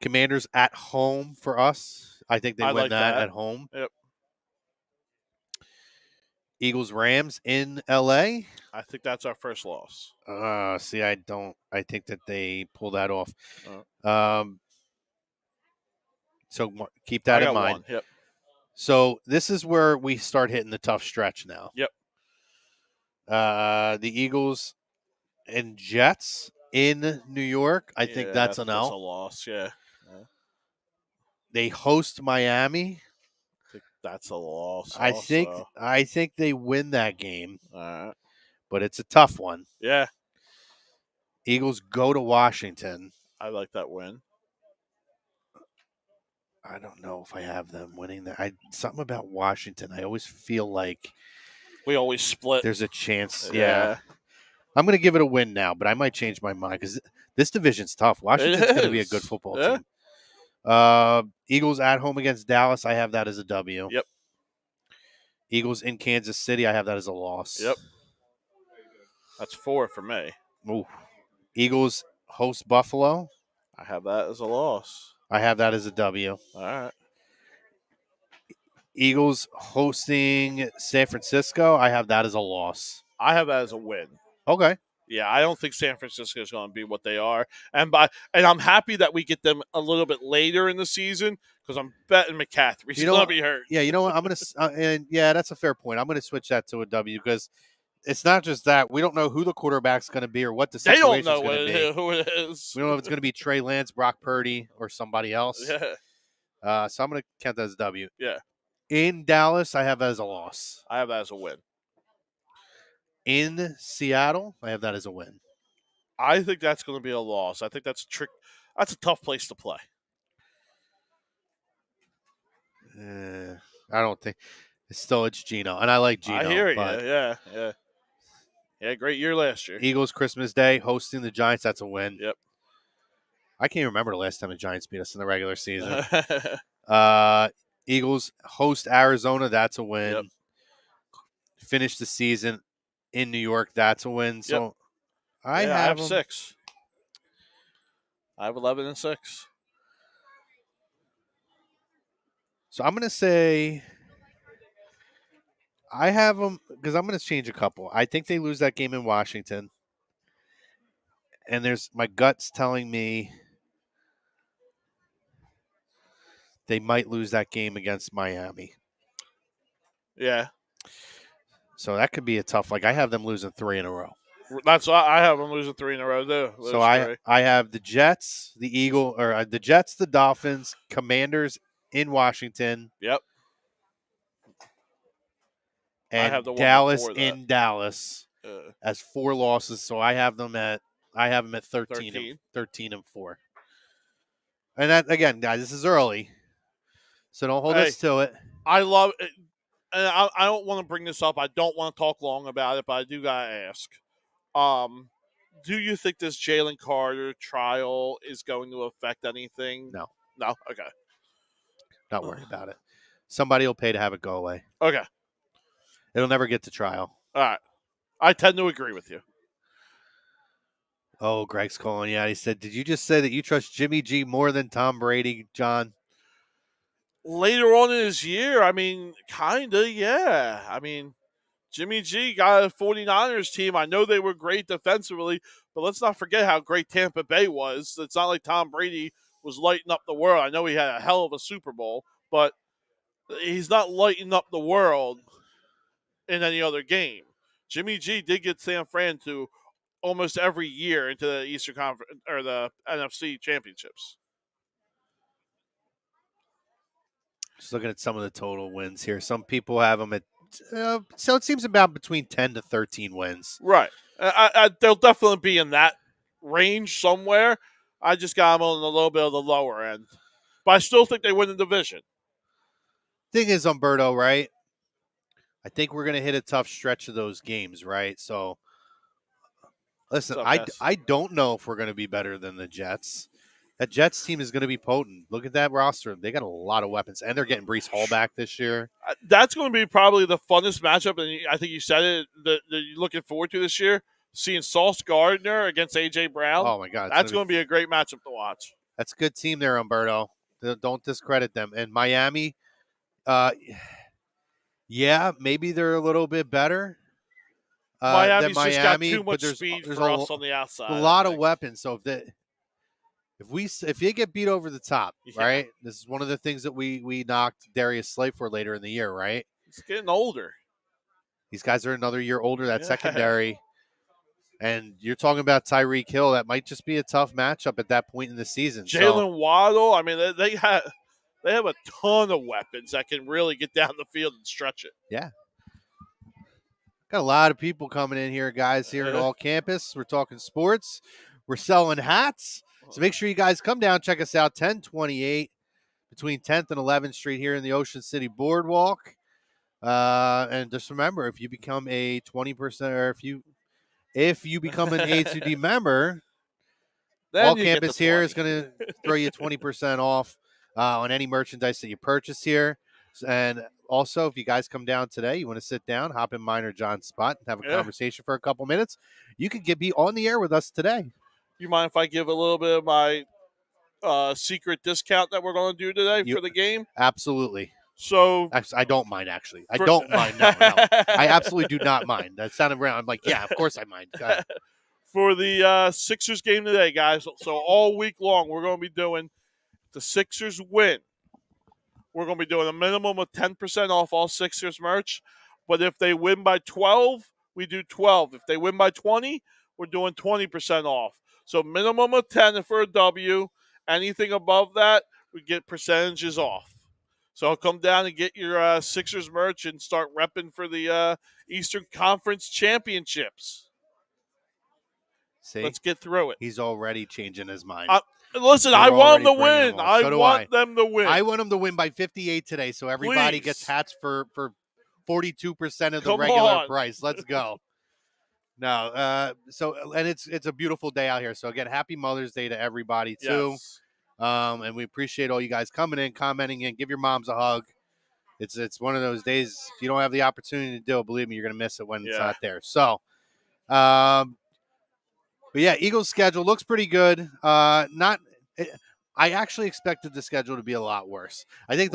Commanders at home for us. I think they win like that at home. Yep. Eagles Rams in LA. I think that's our first loss. See, I don't. I think that they pull that off. So keep that in mind. Yep. So this is where we start hitting the tough stretch now. Yep. The Eagles and Jets in New York. I think that's an L. That's a loss. Yeah. They host Miami. I think that's a loss. I think they win that game. All right. But it's a tough one. Yeah. Eagles go to Washington. I like that win. I don't know if I have them winning that. Something about Washington. I always feel like we always split. There's a chance. Yeah. I'm going to give it a win now, but I might change my mind because this division's tough. Washington's going to be a good football team. Eagles at home against Dallas. I have that as a W. Yep. Eagles in Kansas City. I have that as a loss. Yep. That's 4 for me. Ooh. Eagles host Buffalo. I have that as a loss. I have that as a W. All right. Eagles hosting San Francisco. I have that as a loss. I have that as a win. Okay. Yeah, I don't think San Francisco is going to be what they are, and I'm happy that we get them a little bit later in the season because I'm betting McCaffrey's going to be hurt. Yeah, you know what? I'm going to and yeah, that's a fair point. I'm going to switch that to a W because it's not just that we don't know who the quarterback's going to be or what the situation's going to be. Who it is. We don't know if it's going to be Trey Lance, Brock Purdy, or somebody else. Yeah. So I'm going to count that as a W. Yeah. In Dallas, I have that as a loss. I have that as a win. In Seattle, I have that as a win. I think that's going to be a loss. I think that's a tough place to play. I don't think it's Geno, and I like Geno. I hear you. Yeah. Great year last year. Eagles Christmas Day hosting the Giants. That's a win. Yep. I can't even remember the last time the Giants beat us in the regular season. Eagles host Arizona. That's a win. Yep. Finish the season in New York. That's a win. So yep. I have 6. I have 11 and 6. So I'm going to say I have them because I'm going to change a couple. I think they lose that game in Washington. And my gut's telling me they might lose that game against Miami. Yeah. So that could be a tough. I have them losing 3 in a row. That's why I have them losing 3 in a row too. So I have the Jets, the Jets, the Dolphins, Commanders in Washington. Yep. And I have the Dallas in Dallas as 4 losses. So I have them at 13 and 4. And that again, guys, this is early, so don't hold us to it. I love it, and I don't want to bring this up. I don't want to talk long about it, but I do gotta ask. do you think this Jalen Carter trial is going to affect anything? No. No? Okay. Not worried about it. Somebody will pay to have it go away. Okay. It'll never get to trial. All right. I tend to agree with you. Oh, Greg's calling. Yeah, he said, did you just say that you trust Jimmy G more than Tom Brady, John? Later on in his year, I mean, kind of, yeah. I mean, Jimmy G got a 49ers team. I know they were great defensively, but let's not forget how great Tampa Bay was. It's not like Tom Brady was lighting up the world. I know he had a hell of a Super Bowl, but he's not lighting up the world in any other game. Jimmy G did get San Fran to almost every year into the Eastern Conference or the NFC championships. Just looking at some of the total wins here. Some people have them at, so it seems about between 10 to 13 wins. Right. They'll definitely be in that range somewhere. I just got them on a little bit of the lower end. But I still think they win the division. Thing is, Umberto, right? I think we're going to hit a tough stretch of those games, right? So, listen, I don't know if we're going to be better than the Jets. That Jets team is going to be potent. Look at that roster. They got a lot of weapons, and they're getting Breece Hall back this year. That's going to be probably the funnest matchup, and I think you said it, that you're looking forward to this year. Seeing Sauce Gardner against A.J. Brown. Oh, my God. That's going to be a great matchup to watch. That's a good team there, Umberto. Don't discredit them. And Miami, yeah, maybe they're a little bit better. Miami's than Miami, just got too much there's speed for us on the outside. A lot of weapons. So if they get beat over the top, right? This is one of the things that we knocked Darius Slay for later in the year, right? He's getting older. These guys are another year older. That secondary. And you're talking about Tyreek Hill. That might just be a tough matchup at that point in the season. Jalen Waddle. I mean, they have a ton of weapons that can really get down the field and stretch it. Yeah. Got a lot of people coming in here, guys, here at All Campus. We're talking sports. We're selling hats. So make sure you guys come down, check us out, 1028 between 10th and 11th Street here in the Ocean City Boardwalk. And just remember, if you become a 20% or if you become an A2D member, All Campus here is going to throw you 20% off on any merchandise that you purchase here. And also, if you guys come down today, you want to sit down, hop in mine or John's spot, and have a conversation for a couple minutes, you could be on the air with us today. You mind if I give a little bit of my secret discount that we're going to do today for the game? Absolutely. So I don't mind, actually. I don't mind. No. I absolutely do not mind. That sounded around. I'm like, yeah, of course I mind. For the Sixers game today, guys. So all week long, we're going to be doing the Sixers win. We're going to be doing a minimum of 10% off all Sixers merch. But if they win by 12, we do 12. If they win by 20, we're doing 20% off. So minimum of 10 for a W. Anything above that, we get percentages off. So come down and get your Sixers merch and start repping for the Eastern Conference Championships. See? Let's get through it. He's already changing his mind. Listen, I want them to win. I want them to win. I want them to win by 58 today, so everybody gets hats for 42% of the regular price. Let's go. No, and it's a beautiful day out here. So again, happy Mother's Day to everybody too. Yes. And we appreciate all you guys coming in, commenting in. Give your moms a hug. It's one of those days. If you don't have the opportunity to do it, believe me, you're gonna miss it when it's not there. So, but yeah, Eagles' schedule looks pretty good. I actually expected the schedule to be a lot worse. I think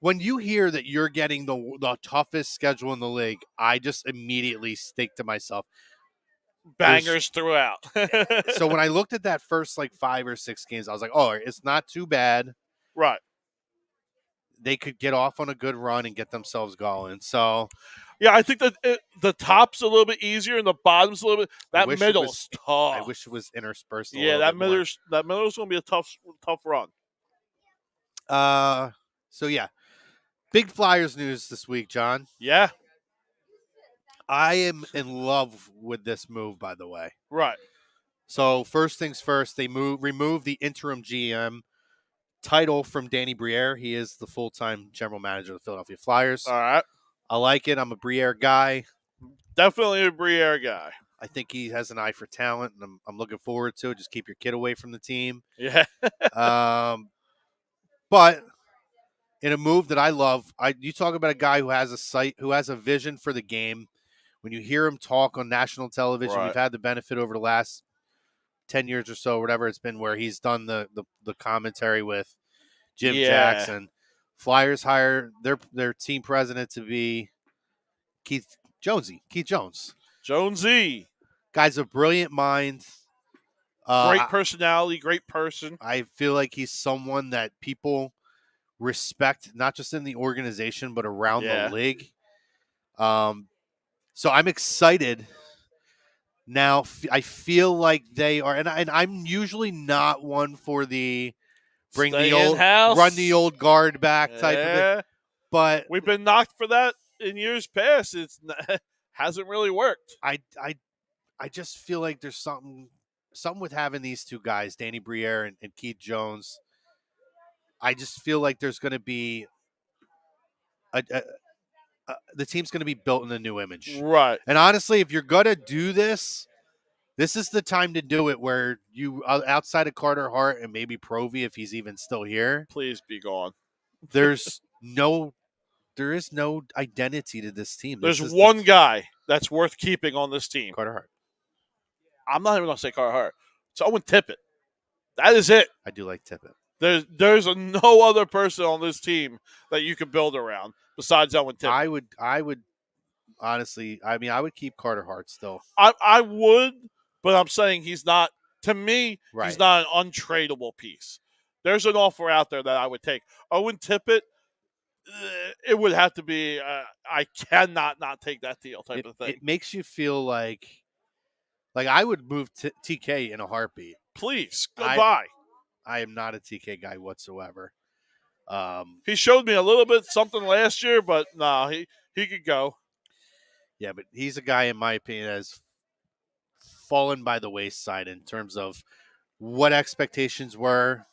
when you hear that you're getting the toughest schedule in the league, I just immediately think to myself, bangers throughout. So when I looked at that first 5 or 6 games, I was like, oh, it's not too bad. Right. They could get off on a good run and get themselves going. So, yeah, I think that the top's a little bit easier and the bottom's a little bit. That middle's tough. I wish it was interspersed. That middle's going to be a tough run. So yeah, big Flyers news this week, John. Yeah, I am in love with this move. By the way, right. So first things first, they remove the interim GM title from Danny Briere. He is the full-time general manager of the Philadelphia Flyers. All right. I like it. I'm a Briere guy. Definitely a Briere guy. I think he has an eye for talent, and I'm looking forward to it. Just keep your kid away from the team. Yeah. But in a move that I love, you talk about a guy who has a sight, who has a vision for the game. When you hear him talk on national television, Right. we've had the benefit over the last 10 years or so, whatever it's been, where he's done the commentary with Jim Jackson. Flyers hire their team president to be Keith Jones. Jonesy. Guy's a brilliant mind. Great personality, great person. I feel like he's someone that people respect, not just in the organization, but around the league. So I'm excited. Now, I feel like they are, and I'm usually not one for the run the old guard back type of it. But we've been knocked for that in years past. It's hasn't really worked. I just feel like there's something with having these two guys, Danny Briere and Keith Jones. I just feel like there's going to be the team's going to be built in a new image. Right. And honestly, if you're going to do this, this is the time to do it, where you, outside of Carter Hart and maybe Provy, if he's even still here. Please be gone. There is no identity to this team. There's one guy that's worth keeping on this team. Carter Hart. I'm not even going to say Carter Hart. It's Owen Tippett. That is it. I do like Tippett. There's no other person on this team that you could build around besides Owen Tippett. I would honestly, I mean, I would keep Carter Hart still. I would, but I'm saying he's not, to me, he's not an untradeable piece. There's an offer out there that I would take. Owen Tippett, it would have to be, I cannot not take that deal type of thing. It makes you feel like I would move TK in a heartbeat. Please, goodbye. I am not a TK guy whatsoever. He showed me a little bit something last year, but no, he could go. Yeah, but he's a guy, in my opinion, that has fallen by the wayside in terms of what expectations were,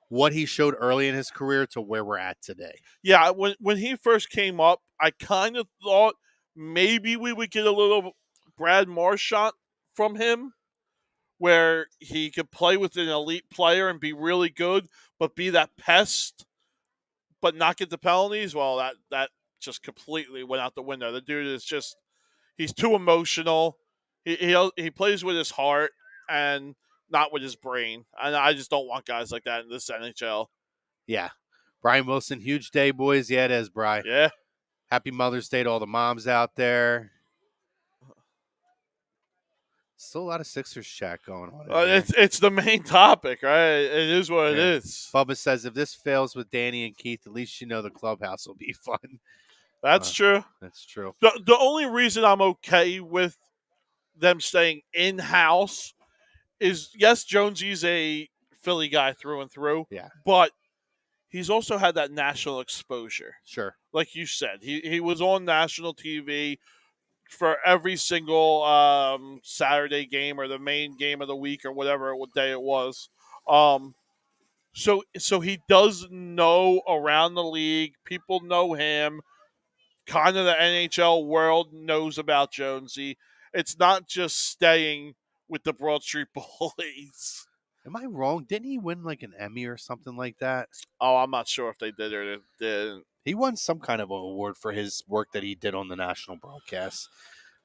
what he showed early in his career to where we're at today. Yeah, when he first came up, I kind of thought maybe we would get a little Brad Marchand from him, where he could play with an elite player and be really good, but be that pest, but not get the penalties. Well, that just completely went out the window. The dude is just, he's too emotional. He plays with his heart and not with his brain. And I just don't want guys like that in this NHL. Yeah. Brian Wilson, huge day, boys. Yeah, it is, Brian. Yeah. Happy Mother's Day to all the moms out there. Still a lot of Sixers chat going on. It's the main topic, right? It is what it is. Bubba says, if this fails with Danny and Keith, at least you know the clubhouse will be fun. That's true. That's true. The only reason I'm okay with them staying in-house is, yes, Jonesy's a Philly guy through and through. Yeah. But he's also had that national exposure. Sure. Like you said, he was on national TV for every single Saturday game or the main game of the week or whatever day it was. So he does know around the league. People know him. Kind of the NHL world knows about Jonesy. It's not just staying with the Broad Street Bullies. Am I wrong? Didn't he win like an Emmy or something like that? Oh, I'm not sure if they did or didn't. He won some kind of an award for his work that he did on the national broadcast.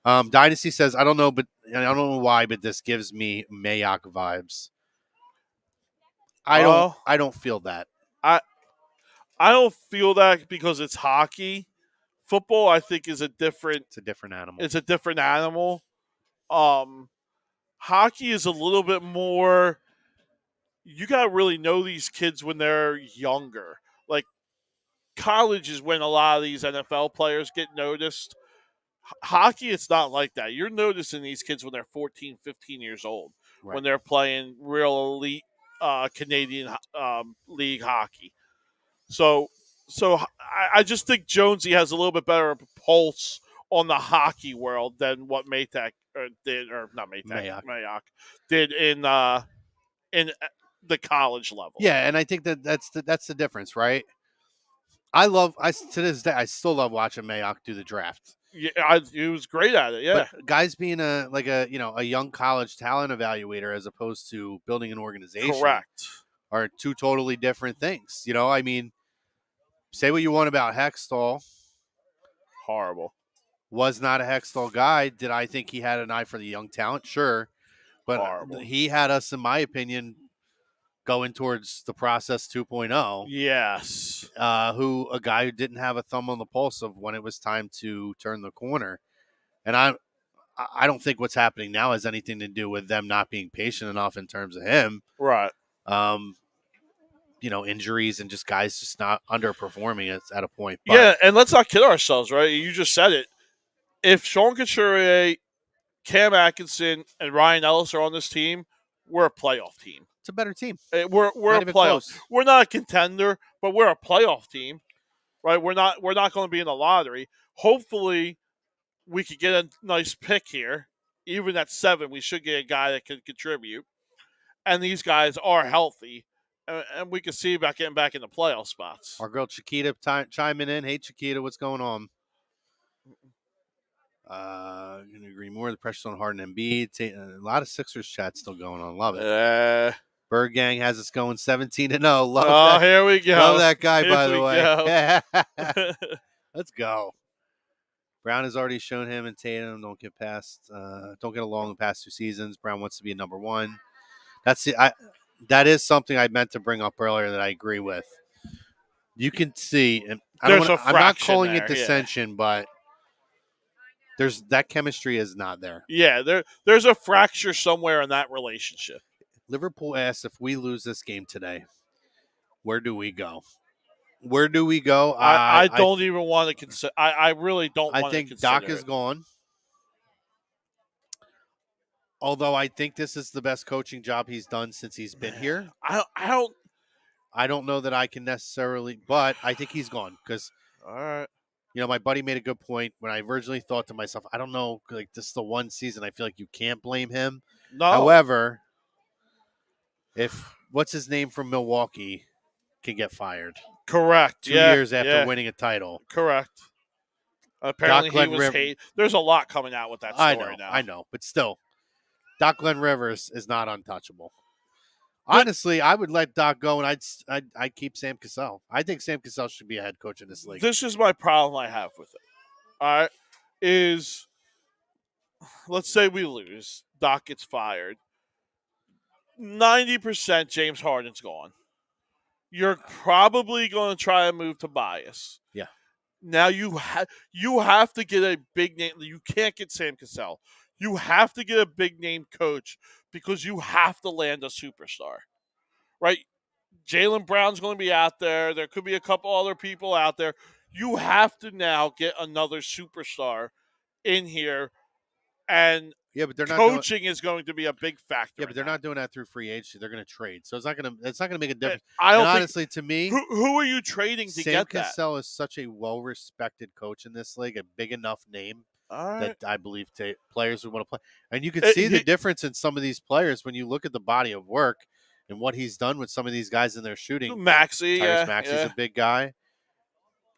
Dynasty says, I don't know why, but this gives me Mayock vibes. I don't feel that. I don't feel that because it's hockey. Football, I think, is It's a different animal. It's a different animal. Hockey is a little bit more. You got to really know these kids when they're younger. Like, college is when a lot of these NFL players get noticed. Hockey, it's not like that. You're noticing these kids when they're 14, 15 years old, when they're playing real elite Canadian league hockey. So I just think Jonesy has a little bit better pulse on the hockey world than what Mayock did in the college level. Yeah, and I think that's the difference, right? To this day, I still love watching Mayock do the draft. Yeah, he was great at it. Yeah, But guys being a young college talent evaluator as opposed to building an organization correct. are two totally different things. I mean, say what you want about Hextall. Horrible. Was not a Hextall guy. Did I think he had an eye for the young talent? Sure. But Horrible. he had us, in my opinion, going towards the process 2.0. Yes. Who a guy who didn't have a thumb on the pulse of when it was time to turn the corner. And I don't think what's happening now has anything to do with them not being patient enough in terms of him. Right. Injuries and just guys just not underperforming at a point. But yeah, and let's not kid ourselves, right? You just said it. If Sean Couturier, Cam Atkinson, and Ryan Ellis are on this team, we're a playoff team. It's a better team. We're a playoff. Close. We're not a contender, but we're a playoff team, right? We're not going to be in the lottery. Hopefully, we could get a nice pick here. Even at 7, we should get a guy that can contribute. And these guys are healthy, and we can see about getting back in the playoff spots. Our girl Chiquita chiming in. Hey, Chiquita, what's going on? I'm going to agree more. The pressure's on Harden and Embiid. A lot of Sixers chat still going on. Love it. Bird Gang has us going 17-0. Love that. Here we go. Love that guy, by the way. Let's go. Brown has already shown him and Tatum don't get along the past 2 seasons. Brown wants to be a number 1. That is something I meant to bring up earlier that I agree with. You can see, and I'm not calling it dissension, but there's that chemistry is not there. Yeah, there's a fracture somewhere in that relationship. Liverpool asks, if we lose this game today, where do we go? Where do we go? I don't even want to consider. I really don't want to consider. I think Doc is gone. Although I think this is the best coaching job he's done since he's been here. I don't know that I can necessarily, but I think he's gone because, all right. My buddy made a good point when I originally thought to myself, I don't know, like this is the one season I feel like you can't blame him. No. However, if what's his name from Milwaukee can get fired. Correct. 2 years after winning a title. Correct. Apparently he was hated. There's a lot coming out with that story now. I know, but still, Doc Glenn Rivers is not untouchable. Honestly, I would let Doc go, and I'd keep Sam Cassell. I think Sam Cassell should be a head coach in this league. This is my problem I have with it. All right, is let's say we lose, Doc gets fired. 90% James Harden's gone. You're probably going to try and move Tobias. Yeah. Now you have to get a big name. You can't get Sam Cassell. You have to get a big name coach because you have to land a superstar, right? Jaylen Brown's going to be out there. There could be a couple other people out there. You have to now get another superstar in here, and but they're not coaching is going to be a big factor. Yeah, but they're not doing that through free agency. They're going to trade, so it's not going to make a difference. Honestly, to me, who are you trading to get that? Sam Cassell is such a well-respected coach in this league, a big enough name. That I believe players would want to play. And you can see the difference in some of these players when you look at the body of work and what he's done with some of these guys in their shooting. Maxey, Maxey's a big guy.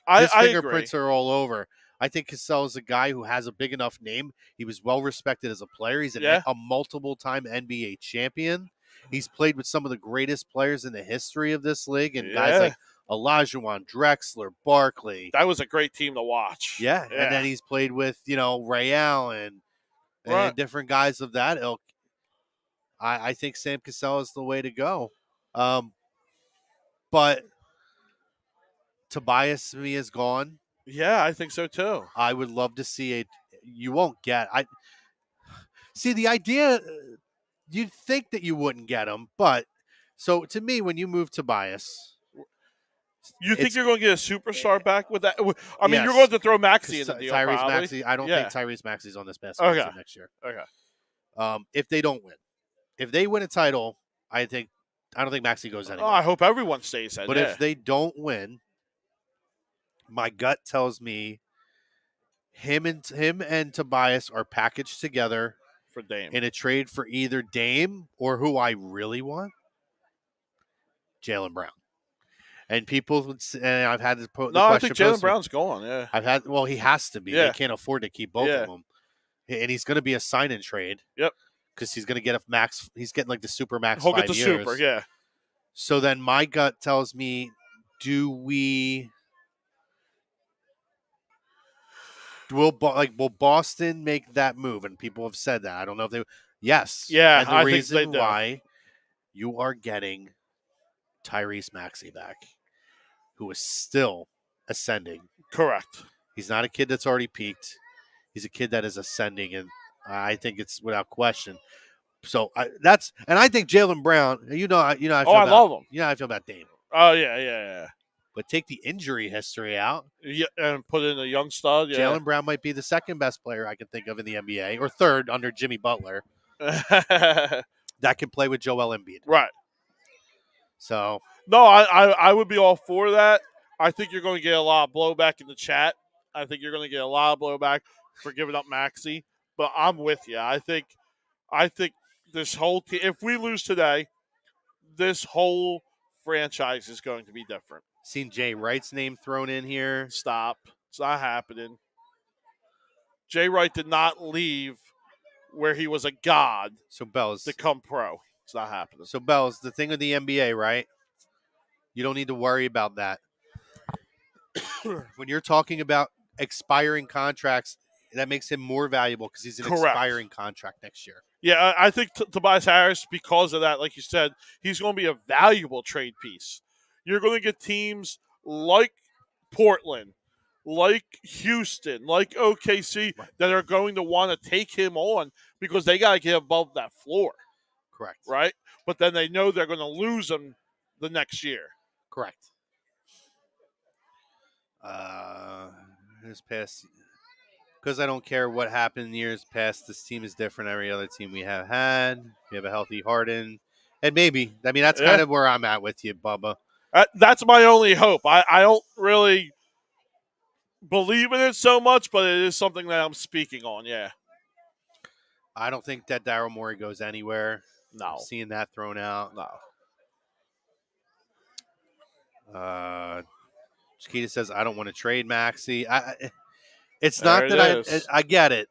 His fingerprints are all over. I think Cassell is a guy who has a big enough name. He was well-respected as a player. He's a multiple-time NBA champion. He's played with some of the greatest players in the history of this league and guys like Olajuwon, Drexler, Barkley. That was a great team to watch. Yeah. And then he's played with, Ray Allen and different guys of that ilk. I think Sam Cassell is the way to go. But Tobias, to me, is gone. Yeah, I think so, too. I would love to see it. You won't get see, the idea, you'd think that you wouldn't get him. But, so, to me, when you move Tobias... You think you're going to get a superstar back with that? I mean, you're going to throw Maxey in the deal, Tyrese probably. Maxey. I don't think Tyrese Maxey's on this basketball team next year. Okay. If they don't win. If they win a title, I don't think Maxey goes anywhere. I hope everyone stays in. But if they don't win, my gut tells me him and Tobias are packaged together for Dame in a trade for either Dame or who I really want, Jaylen Brown. And people would say, and I've had to put the No, I question think Jaylen posed to me. Brown's gone. Yeah. Well, he has to be. Yeah. They can't afford to keep both Yeah. of them. And he's going to be a sign and trade. Yep. Because he's going to get a max. He's getting like the super max. He'll 5 get the years. super. Yeah. So then my gut tells me, will Boston make that move? And people have said that. I don't know if they. Yes. Yeah. And the I reason think they do. why you are getting Tyrese Maxey back, who is still ascending. Correct. He's not a kid that's already peaked. He's a kid that is ascending, and I think it's without question. So I think Jaylen Brown. I feel I love him. You know how I feel about Dame. Oh yeah. But take the injury history out. Yeah, and put in a young stud. Yeah. Jaylen Brown might be the second best player I can think of in the NBA, or third under Jimmy Butler, that can play with Joel Embiid. Right. So no, I would be all for that. I think you're going to get a lot of blowback in the chat. I think you're going to get a lot of blowback for giving up Maxey. But I'm with you. I think this whole team, if we lose today, this whole franchise is going to be different. Seen Jay Wright's name thrown in here. Stop. It's not happening. Jay Wright did not leave where he was a god to come pro. It's not happening. So, Bells, the thing with the NBA, right? You don't need to worry about that. When you're talking about expiring contracts, that makes him more valuable because he's an expiring contract next year. Yeah, I think Tobias Harris, because of that, like you said, he's going to be a valuable trade piece. You're going to get teams like Portland, like Houston, like OKC that are going to want to take him on because they got to get above that floor. Correct. Right? But then they know they're going to lose him the next year. Correct. This past, because I don't care what happened in years past, this team is different than every other team we have had. We have a healthy Harden. And maybe, that's kind of where I'm at with you, Bubba. That's my only hope. I don't really believe in it so much, but it is something that I'm speaking on, yeah. I don't think that Daryl Morey goes anywhere. No. I'm seeing that thrown out. No. Chiquita says, I don't want to trade Maxey. It's not that I get it.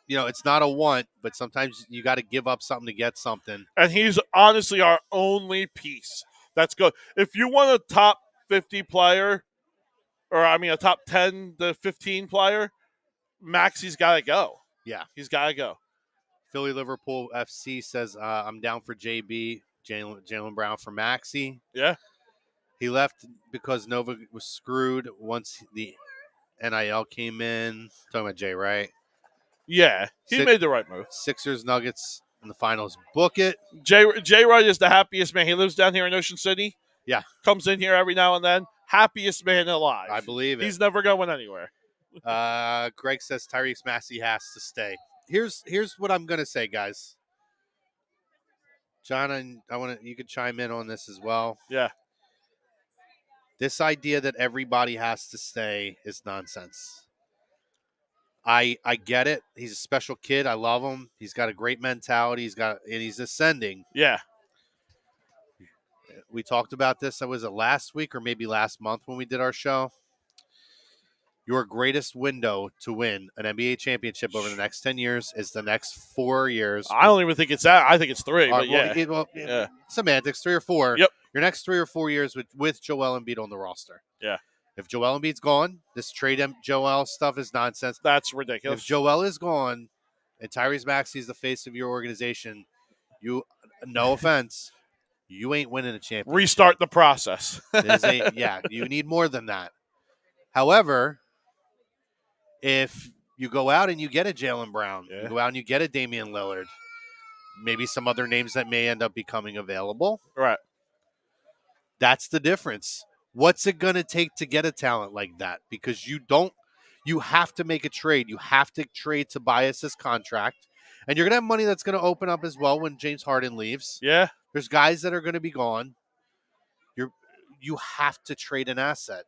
It's not a want, but sometimes you got to give up something to get something. And he's honestly our only piece. That's good. If you want a top 50 player, a top 10 to 15 player, Maxey's got to go. Yeah. He's got to go. Philly Liverpool FC says, I'm down for JB, Jaylen Brown for Maxey. Yeah. He left because Nova was screwed once the NIL came in. Talking about Jay, right? Yeah. He made the right move. Sixers, Nuggets in the finals. Book it. Jay Wright is the happiest man. He lives down here in Ocean City. Yeah. Comes in here every now and then. Happiest man alive. I believe it. He's never going anywhere. Greg says Tyrese Maxey has to stay. Here's what I'm gonna say, guys. John, and you could chime in on this as well. Yeah. This idea that everybody has to stay is nonsense. I get it. He's a special kid. I love him. He's got a great mentality. He's ascending. Yeah. We talked about this. Was it last week or maybe last month when we did our show? Your greatest window to win an NBA championship over the next 10 years is the next 4 years. I don't even think it's that. I think it's 3. But yeah. Semantics, 3 or 4. Yep. Your next 3 or 4 years with Joel Embiid on the roster. Yeah. If Joel Embiid's gone, this trade Joel stuff is nonsense. That's ridiculous. If Joel is gone and Tyrese Maxey is the face of your organization, no offense, you ain't winning a championship. Restart the process. You need more than that. However, if you go out and you get a Jaylen Brown, you go out and you get a Damian Lillard, maybe some other names that may end up becoming available. Right. That's the difference. What's it going to take to get a talent like that? Because you have to make a trade. You have to trade Tobias' contract. And you're going to have money that's going to open up as well when James Harden leaves. Yeah. There's guys that are going to be gone. You have to trade an asset.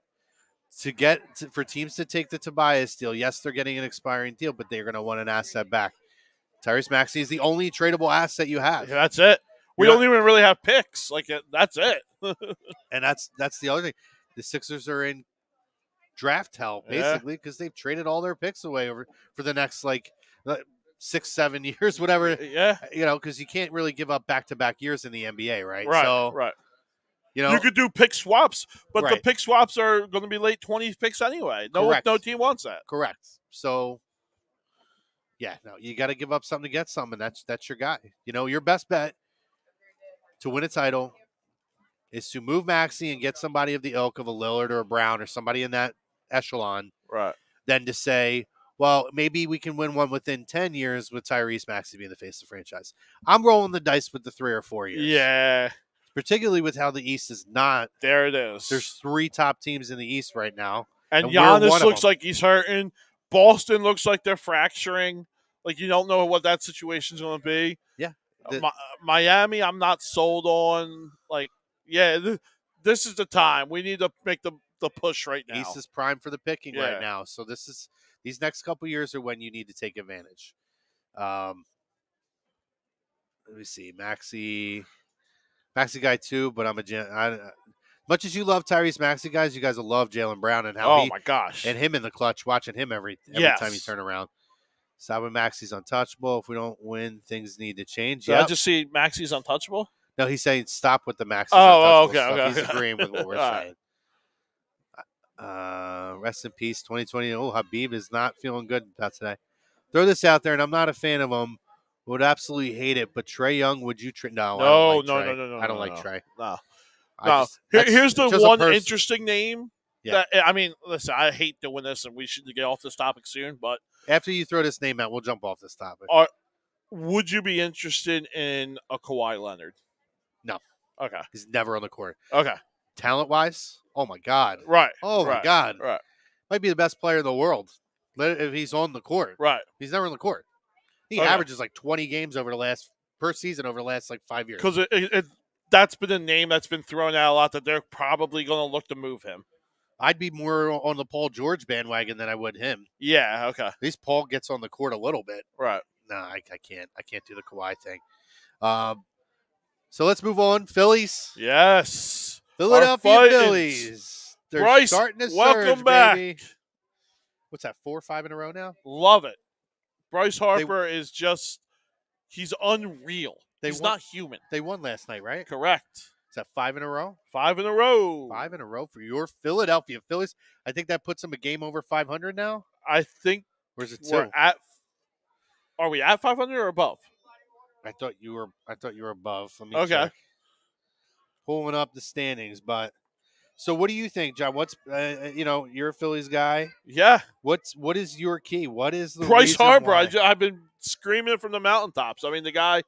For teams to take the Tobias deal, yes, they're getting an expiring deal, but they're going to want an asset back. Tyrese Maxey is the only tradable asset you have. Yeah, that's it. We don't even really have picks. That's it. And that's the other thing. The Sixers are in draft hell, basically, because they've traded all their picks away for the next, 6-7 years, whatever. Yeah. Because you can't really give up back-to-back years in the NBA, right? Right, So, right. You could do pick swaps, but the pick swaps are going to be late 20s picks anyway. No team wants that. Correct. So, you got to give up something to get something. That's your guy. Your best bet to win a title is to move Maxey and get somebody of the ilk of a Lillard or a Brown or somebody in that echelon. Right. Than to say, well, maybe we can win one within 10 years with Tyrese Maxey being the face of the franchise. I'm rolling the dice with the 3 or 4 years. Yeah. Particularly with how the East is not. There it is. There's 3 top teams in the East right now. And Giannis looks like he's hurting. Boston looks like they're fracturing. Like, you don't know what that situation's going to be. Yeah. Miami, I'm not sold on. Like, this is the time. We need to make the push right now. East is prime for the picking right now. So these next couple years are when you need to take advantage. Let me see. Maxey guy too, but much as you love Tyrese Maxey guys, you guys will love Jaylen Brown and how my gosh. And him in the clutch, watching him every time you turn around. Sabin Maxey's untouchable. If we don't win, things need to change. Did I just see Maxey's untouchable? No, he's saying stop with the Maxey's untouchable stuff. Okay. He's agreeing with what we're saying. Rest in peace, 2020. Oh, Habib is not feeling good about today. Throw this out there, and I'm not a fan of him. Would absolutely hate it, but Trae Young, would you trade? No, no. I don't like Trae. No. Here's the one interesting name. Yeah. Listen, I hate doing this, and we should get off this topic soon. But after you throw this name out, we'll jump off this topic. Would you be interested in a Kawhi Leonard? No. Okay. He's never on the court. Okay. Talent-wise, oh my God. Right. Oh my God. Right. Might be the best player in the world if he's on the court. Right. He's never on the court. He averages 20 games per season over the last 5 years. Because that's been a name that's been thrown out a lot that they're probably going to look to move him. I'd be more on the Paul George bandwagon than I would him. Yeah, okay. At least Paul gets on the court a little bit. Right. No, I can't. I can't do the Kawhi thing. So let's move on. Phillies. Yes. Philadelphia Phillies. They're Bryce, starting to surge, welcome back. baby. What's that, 4 or 5 in a row now? Love it. Bryce Harper is just – he's unreal. He's not human. They won last night, right? Correct. Is that 5 in a row? 5 in a row. 5 in a row for your Philadelphia Phillies. I think that puts them a game over 500 now. I think – Or is it 2? Are we at 500 or above? I thought you were above. Let me check. Okay. Pulling up the standings, but so what do you think, John? What's you're a Phillies guy. Yeah. What is your key? What is the Bryce Harper? Why? I've been screaming it from the mountaintops. I mean, the guy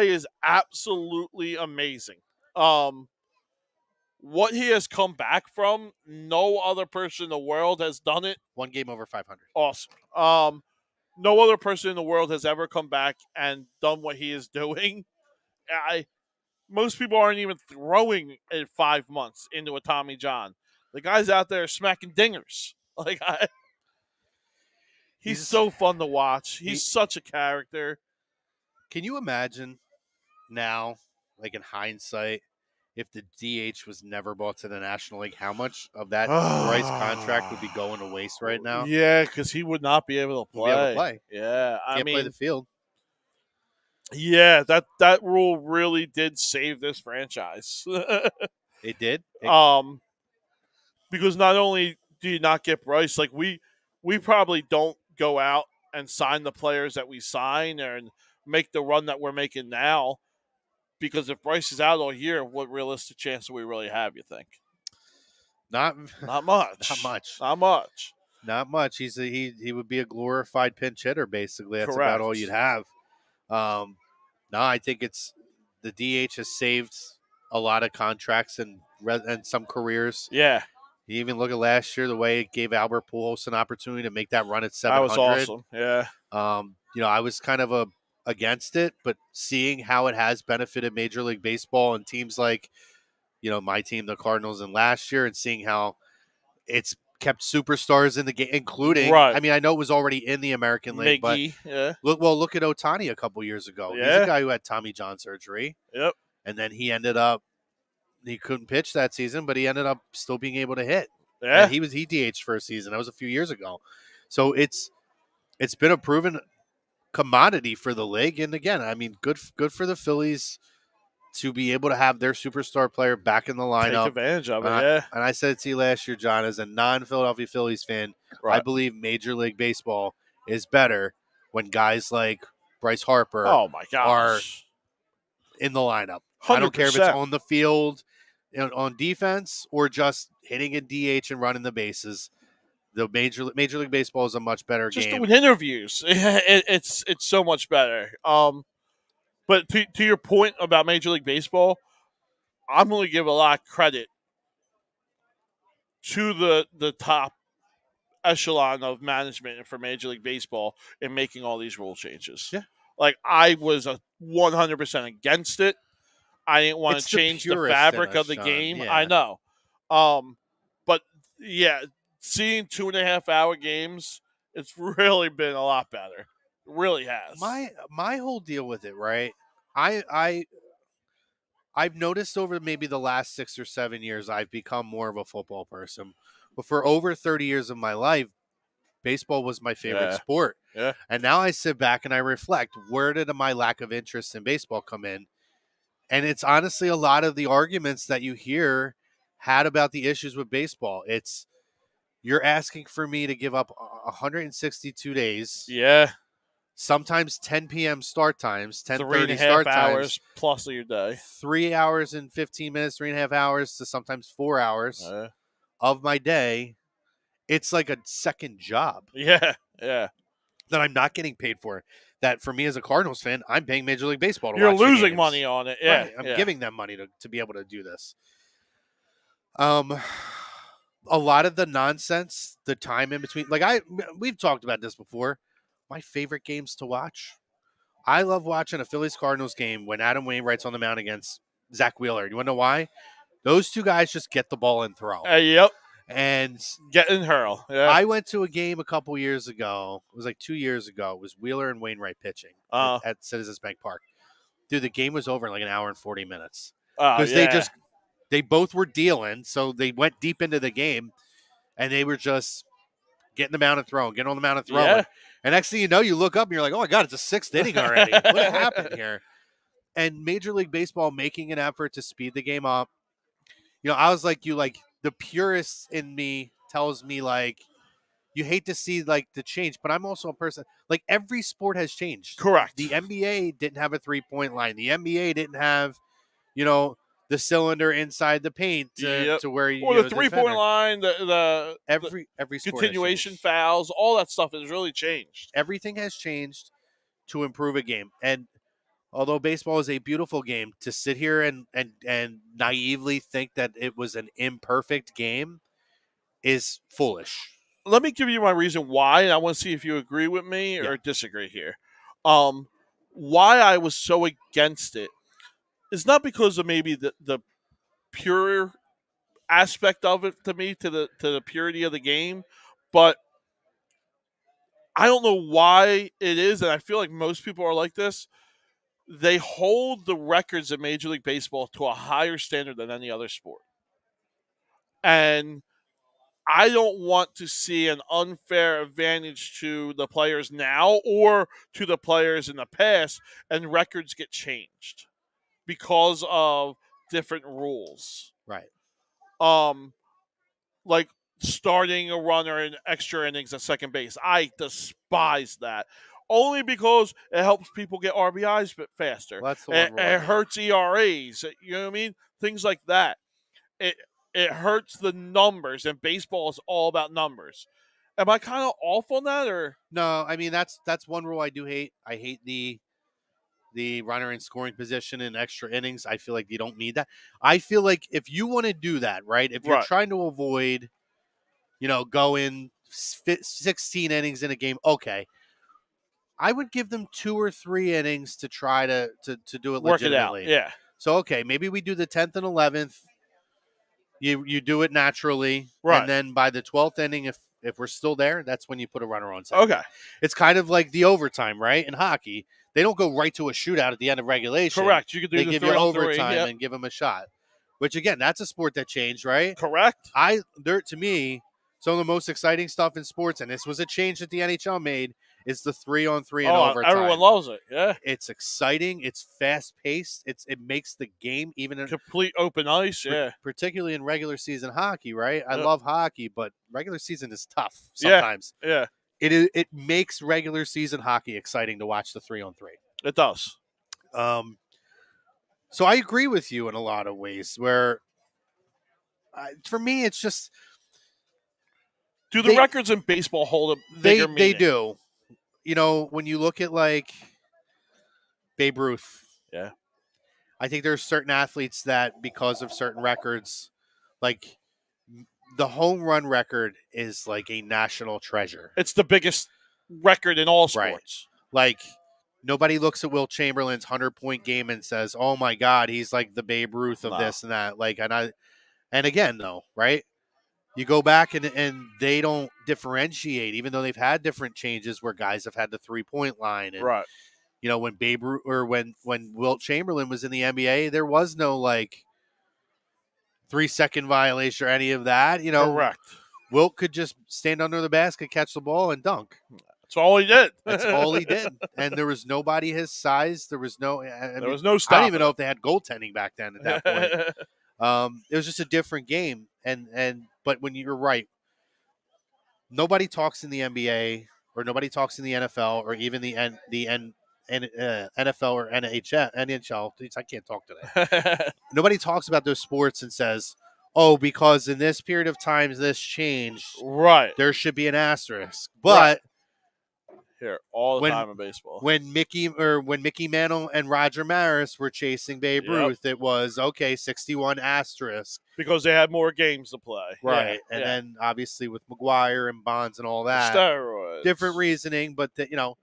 is absolutely amazing. What he has come back from, no other person in the world has done it. 1 game over 500. Awesome. No other person in the world has ever come back and done what he is doing. Most people aren't even throwing in 5 months into a Tommy John. The guy's out there smacking dingers. He's so fun to watch. He's such a character. Can you imagine now, in hindsight, if the DH was never brought to the National League, how much of that Bryce contract would be going to waste right now? Yeah, because he would not be able to play. Yeah, Can't play the field. Yeah, that rule really did save this franchise. It did. Because not only do you not get Bryce, we probably don't go out and sign the players that we sign and make the run that we're making now. Because if Bryce is out all year, what realistic chance do we really have, you think? Not much. Not much. He would be a glorified pinch hitter, basically. That's Correct. about all you'd have. No, I think it's the DH has saved a lot of contracts and some careers. Yeah. You even look at last year, the way it gave Albert Pujols an opportunity to make that run at 700. That was awesome. Yeah. I was kind of against it, but seeing how it has benefited Major League Baseball and teams like, my team, the Cardinals, and last year, and seeing how it's kept superstars in the game, including, right. I mean, I know it was already in the American League, Miggy, but look at Ohtani a couple years ago. Yeah. He's a guy who had Tommy John surgery. Yep. And then he ended up he couldn't pitch that season, but he ended up still being able to hit. Yeah. And he DH'd for a season. That was a few years ago. So it's been a proven commodity for the league. And again, I mean, good for the Phillies to be able to have their superstar player back in the lineup. Take advantage of it, yeah. And I said it to you last year, John, as a non-Philadelphia Phillies fan, Right. I believe Major League Baseball is better when guys like Bryce Harper Oh my are gosh. in the lineup. 100%. I don't care if it's on the field, on defense, or just hitting a DH and running the bases. The Major League Baseball is a much better Just game. doing interviews, it's so much better. But to your point about Major League Baseball, I'm going to give a lot of credit to the top echelon of management for Major League Baseball in making all these rule changes. Yeah. Like, I was 100% against it. I didn't want to change the fabric of the game. Yeah. I know. But, yeah, seeing 2.5-hour games, it's really been a lot better. It really has. My whole deal with it, right? I've noticed over maybe the last 6 or 7 years, I've become more of a football person. But for over 30 years of my life, baseball was my favorite sport. Yeah. And now I sit back and I reflect, where did my lack of interest in baseball come in? And it's honestly a lot of the arguments that you hear had about the issues with baseball. It's, you're asking for me to give up 162 days. Yeah. Sometimes 10 p.m. start times, 10:30 3.5 start hours times, plus of your day. 3 hours and 15 minutes, 3.5 hours to sometimes 4 hours of my day. It's like a second job. Yeah, yeah. That I'm not getting paid for. That for me as a Cardinals fan, I'm paying Major League Baseball to You're watch the losing games. money on it. Yeah, right. I'm giving them money to be able to do this. A lot of the nonsense, the time in between, like we've talked about this before. My favorite games to watch. I love watching a Phillies Cardinals game when Adam Wainwright's on the mound against Zach Wheeler. You want to know why? Those two guys just get the ball and throw. Yep. And get and hurl. Yeah. I went to a game a couple years ago. It was like 2 years ago. It was Wheeler and Wainwright pitching at Citizens Bank Park. Dude, the game was over in like an hour and 40 minutes. Because they both were dealing, so they went deep into the game, and they were just getting the mound and throwing, getting on the mound and throwing. Yeah. And next thing you know, you look up and you're like, oh my God, it's a sixth inning already. What happened here? And Major League Baseball making an effort to speed the game up. You know, I was like, the purist in me tells me, like, you hate to see, like, the change, but I'm also a person, like, every sport has changed. Correct. The NBA didn't have a 3-point line. The NBA didn't have, the cylinder inside the paint to where you. Or the 3-point line, every sport continuation fouls, all that stuff has really changed. Everything has changed to improve a game. And although baseball is a beautiful game, to sit here and naively think that it was an imperfect game is foolish. Let me give you my reason why, and I want to see if you agree with me or disagree here. Why I was so against it is not because of maybe the pure aspect of it to me, to the purity of the game, but I don't know why it is, and I feel like most people are like this. They hold the records in Major League Baseball to a higher standard than any other sport. And I don't want to see an unfair advantage to the players now or to the players in the past, and records get changed because of different rules. Right. Like starting a runner in extra innings at second base. I despise that. Only because it helps people get RBIs faster. Well, that's the one it hurts ERAs. You know what I mean? Things like that. It hurts the numbers, and baseball is all about numbers. Am I kind of off on that, or no? I mean, that's one rule I do hate. I hate the runner in scoring position in extra innings. I feel like you don't need that. I feel like if you want to do that, right? If you're trying to avoid, going 16 innings in a game, okay. I would give them 2 or 3 innings to try to do it legitimately. Work it out. Yeah. So okay, maybe we do the 10th and 11th. You do it naturally, right? And then by the 12th inning, if we're still there, that's when you put a runner on second. Okay. It's kind of like the overtime, right? In hockey, they don't go right to a shootout at the end of regulation. Correct. You could do they give you overtime and give them a shot. which again, that's a sport that changed, right? Correct. To me, some of the most exciting stuff in sports, and this was a change that the NHL made, is the 3-on-3 and overtime. Everyone loves it. Yeah, it's exciting. It's fast paced. It makes the game even complete open ice. Yeah, particularly in regular season hockey, right? I love hockey, but regular season is tough sometimes. Yeah. It makes regular season hockey exciting to watch the 3-on-3. It does. So I agree with you in a lot of ways. Where for me, it's just the records in baseball hold a bigger meaning? They do. You know, when you look at like Babe Ruth, yeah, I think there's certain athletes that because of certain records, like the home run record is like a national treasure. It's the biggest record in all sports. Right. Like nobody looks at Wilt Chamberlain's 100-point game and says, "Oh my God, he's like the Babe Ruth of this and that." Like, and again though, right? You go back and they don't differentiate, even though they've had different changes where guys have had the 3-point line. And, right. You know, when Babe Ruth or when Wilt Chamberlain was in the NBA, there was no like 3-second violation or any of that. You know, correct. Wilt could just stand under the basket, catch the ball, and dunk. That's all he did. That's all he did. And there was nobody his size. There was no. There was no stop. I don't even know if they had goaltending back then at that point. It was just a different game. But when you're right, nobody talks in the NBA or nobody talks in the NFL or even the NFL or NHL. I can't talk today. Nobody talks about those sports and says, "Oh, because in this period of time this changed, right? There should be an asterisk." But here all the time in baseball, when Mickey Mantle and Roger Maris were chasing Babe Ruth, it was 61 asterisk because they had more games to play, right? And then obviously with McGuire and Bonds and all that, steroids, different reasoning, but you know,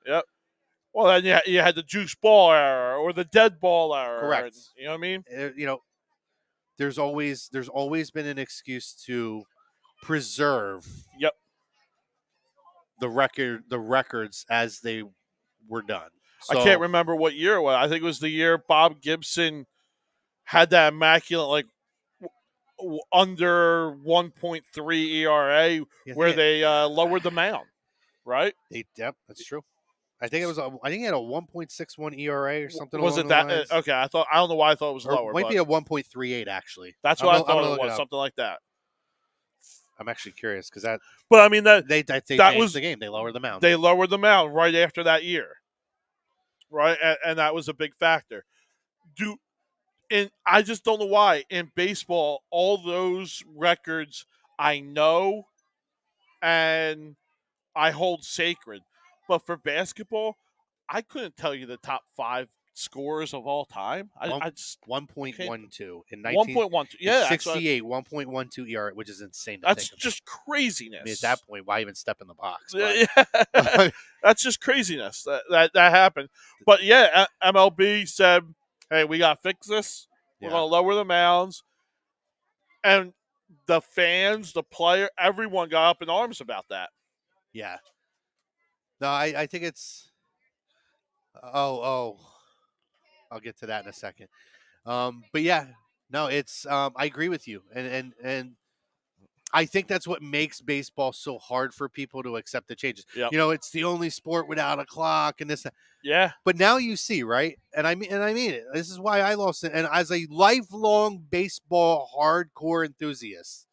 Well, then you had the juice ball error or the dead ball error, correct? You know what I mean? You know, there's always been an excuse to preserve. Yep. The records as they were done. So, I can't remember what year it was. I think it was the year Bob Gibson had that immaculate, under 1.3 ERA where they lowered the mound, right? Yep, that's true. I think he had a 1.61 ERA or something. Was it that? Okay, I don't know why I thought it was lower. Might be a 1.38 actually. That's what I thought it was, something like that. I'm actually curious because that. But I mean that was the game. They lowered the mound. They lowered the mound right after that year, right, and that was a big factor. And I just don't know why in baseball all those records I know and I hold sacred, but for basketball, I couldn't tell you the top 5 scorers of all time. I just 1.12 in 1.12. Yeah, 68, 1.12 ERA, which is insane. That's just craziness. I mean, at that point, why even step in the box? Yeah, that's just craziness that happened. But yeah, MLB said, "Hey, we got to fix this. We're going to lower the mounds," and the fans, the player, everyone got up in arms about that. Yeah. No, I think it's. I'll get to that in a second. But yeah, no, it's. I agree with you, and I think that's what makes baseball so hard for people to accept the changes. Yep. You know, it's the only sport without a clock and this. Yeah. But now you see, right? And I mean it. This is why I lost it. And as a lifelong baseball hardcore enthusiast,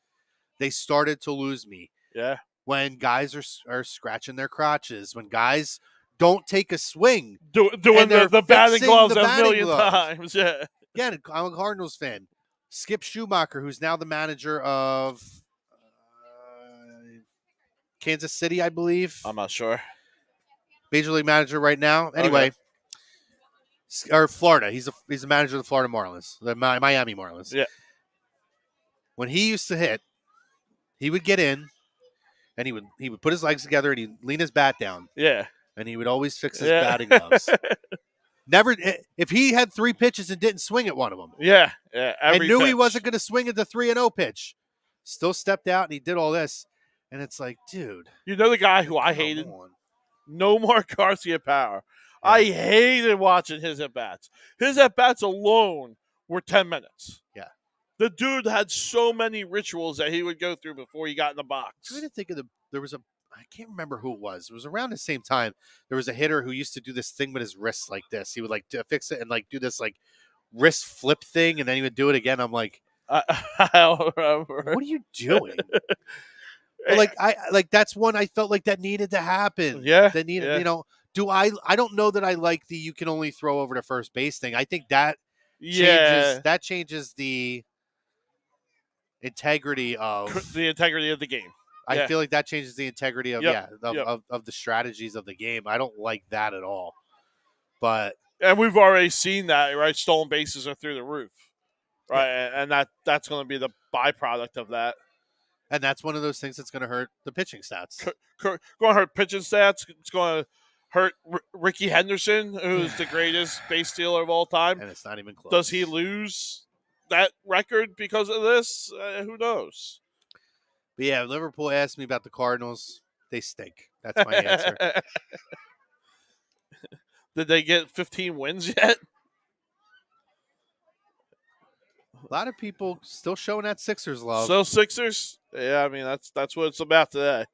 they started to lose me. Yeah. When guys are scratching their crotches, when guys don't take a swing, doing the batting gloves a million times. Yeah. Again, I'm a Cardinals fan. Skip Schumacher, who's now the manager of Kansas City, I believe. I'm not sure. Major League manager right now. Anyway, or Florida. He's a manager of the Florida Marlins, the Miami Marlins. Yeah. When he used to hit, he would get in, and he would put his legs together and he'd lean his bat down. Yeah. And he would always fix his batting gloves. Never, if he had 3 pitches and didn't swing at one of them. Yeah. And knew he wasn't going to swing at the 3-0 pitch. Still stepped out and he did all this. And it's like, dude. You know the guy who I hated? Nomar Garcia-Power. Yeah. I hated watching his at-bats. His at-bats alone were 10 minutes. Yeah. The dude had so many rituals that he would go through before he got in the box. I'm trying to think of I can't remember who it was. It was around the same time. There was a hitter who used to do this thing with his wrists like this. He would like fix it and like do this like wrist flip thing, and then he would do it again. I'm like, I don't remember. what are you doing? But like that's one I felt like that needed to happen. Yeah. That needed, yeah. you know. I don't know that I like the you can only throw over to first base thing. I think that changes the integrity of the game. I feel like that changes the integrity of Yep. the strategies of the game. I don't like that at all. But and we've already seen that, right? Stolen bases are through the roof, right? Yeah. And that's going to be the byproduct of that. And that's one of those things that's going to hurt the pitching stats. Going to hurt pitching stats. It's going to hurt Ricky Henderson, who's the greatest base stealer of all time. And it's not even close. Does he lose that record because of this? Who knows? But yeah, Liverpool asked me about the Cardinals. They stink. That's my answer. Did they get 15 wins yet? A lot of people still showing that Sixers love. So Sixers? Yeah, I mean that's what it's about today.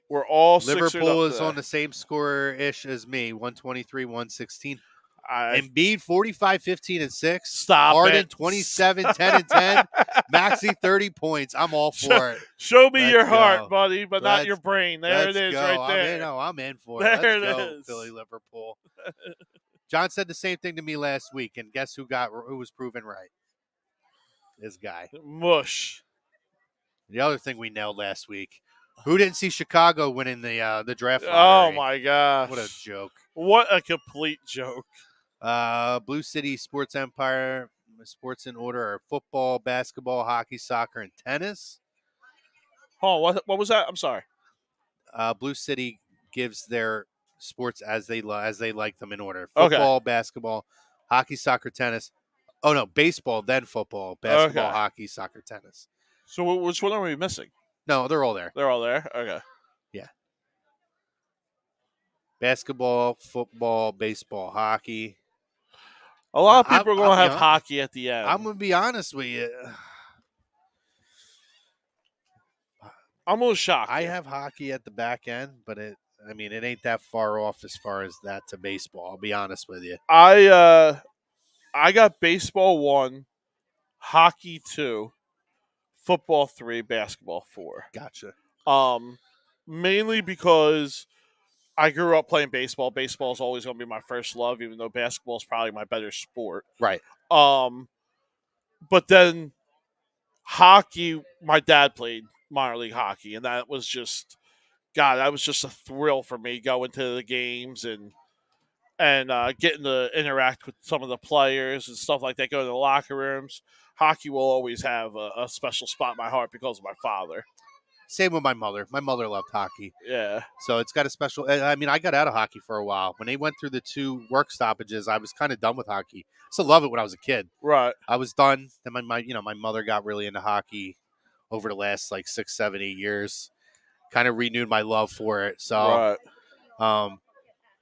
We're all Liverpool is on the same score-ish as me, 123-116. Embiid 45, 15, and 6. Stop Harden it. 27, 10, and 10. Maxey 30 points. I'm all for it. Show me your heart, buddy, but not your brain. There it is, right there. I'm in for it. There Let's it go, is. Philly, Liverpool. John said the same thing to me last week, and guess who was proven right? This guy. Mush. The other thing we nailed last week. Who didn't see Chicago winning the draft lottery? Oh, my gosh. What a joke. What a complete joke. Blue City Sports Empire, sports in order are football, basketball, hockey, soccer, and tennis. Oh, what was that? I'm sorry. Blue City gives their sports as they like them in order. Football, basketball, hockey, soccer, tennis. Oh, no, baseball, then football, basketball, hockey, soccer, tennis. So which one are we missing? No, they're all there. They're all there? Okay. Yeah. Basketball, football, baseball, hockey. A lot of people are going to have hockey at the end. I'm going to be honest with you. I'm a little shocked. I have hockey at the back end, but it ain't that far off as far as that to baseball. I'll be honest with you. I got baseball 1, hockey 2, football 3, basketball 4. Gotcha. Mainly because I grew up playing baseball. Baseball is always going to be my first love, even though basketball is probably my better sport. Right. But then hockey, my dad played minor league hockey, and that was just a thrill for me going to the games and getting to interact with some of the players and stuff like that, go to the locker rooms. Hockey will always have a special spot in my heart because of my father. Same with my mother. My mother loved hockey. Yeah. So it's got a special. I got out of hockey for a while. When they went through the 2 work stoppages, I was kind of done with hockey. I still love it when I was a kid. Right. I was done. Then my mother got really into hockey over the last 6, 7, 8 years. Kind of renewed my love for it. So,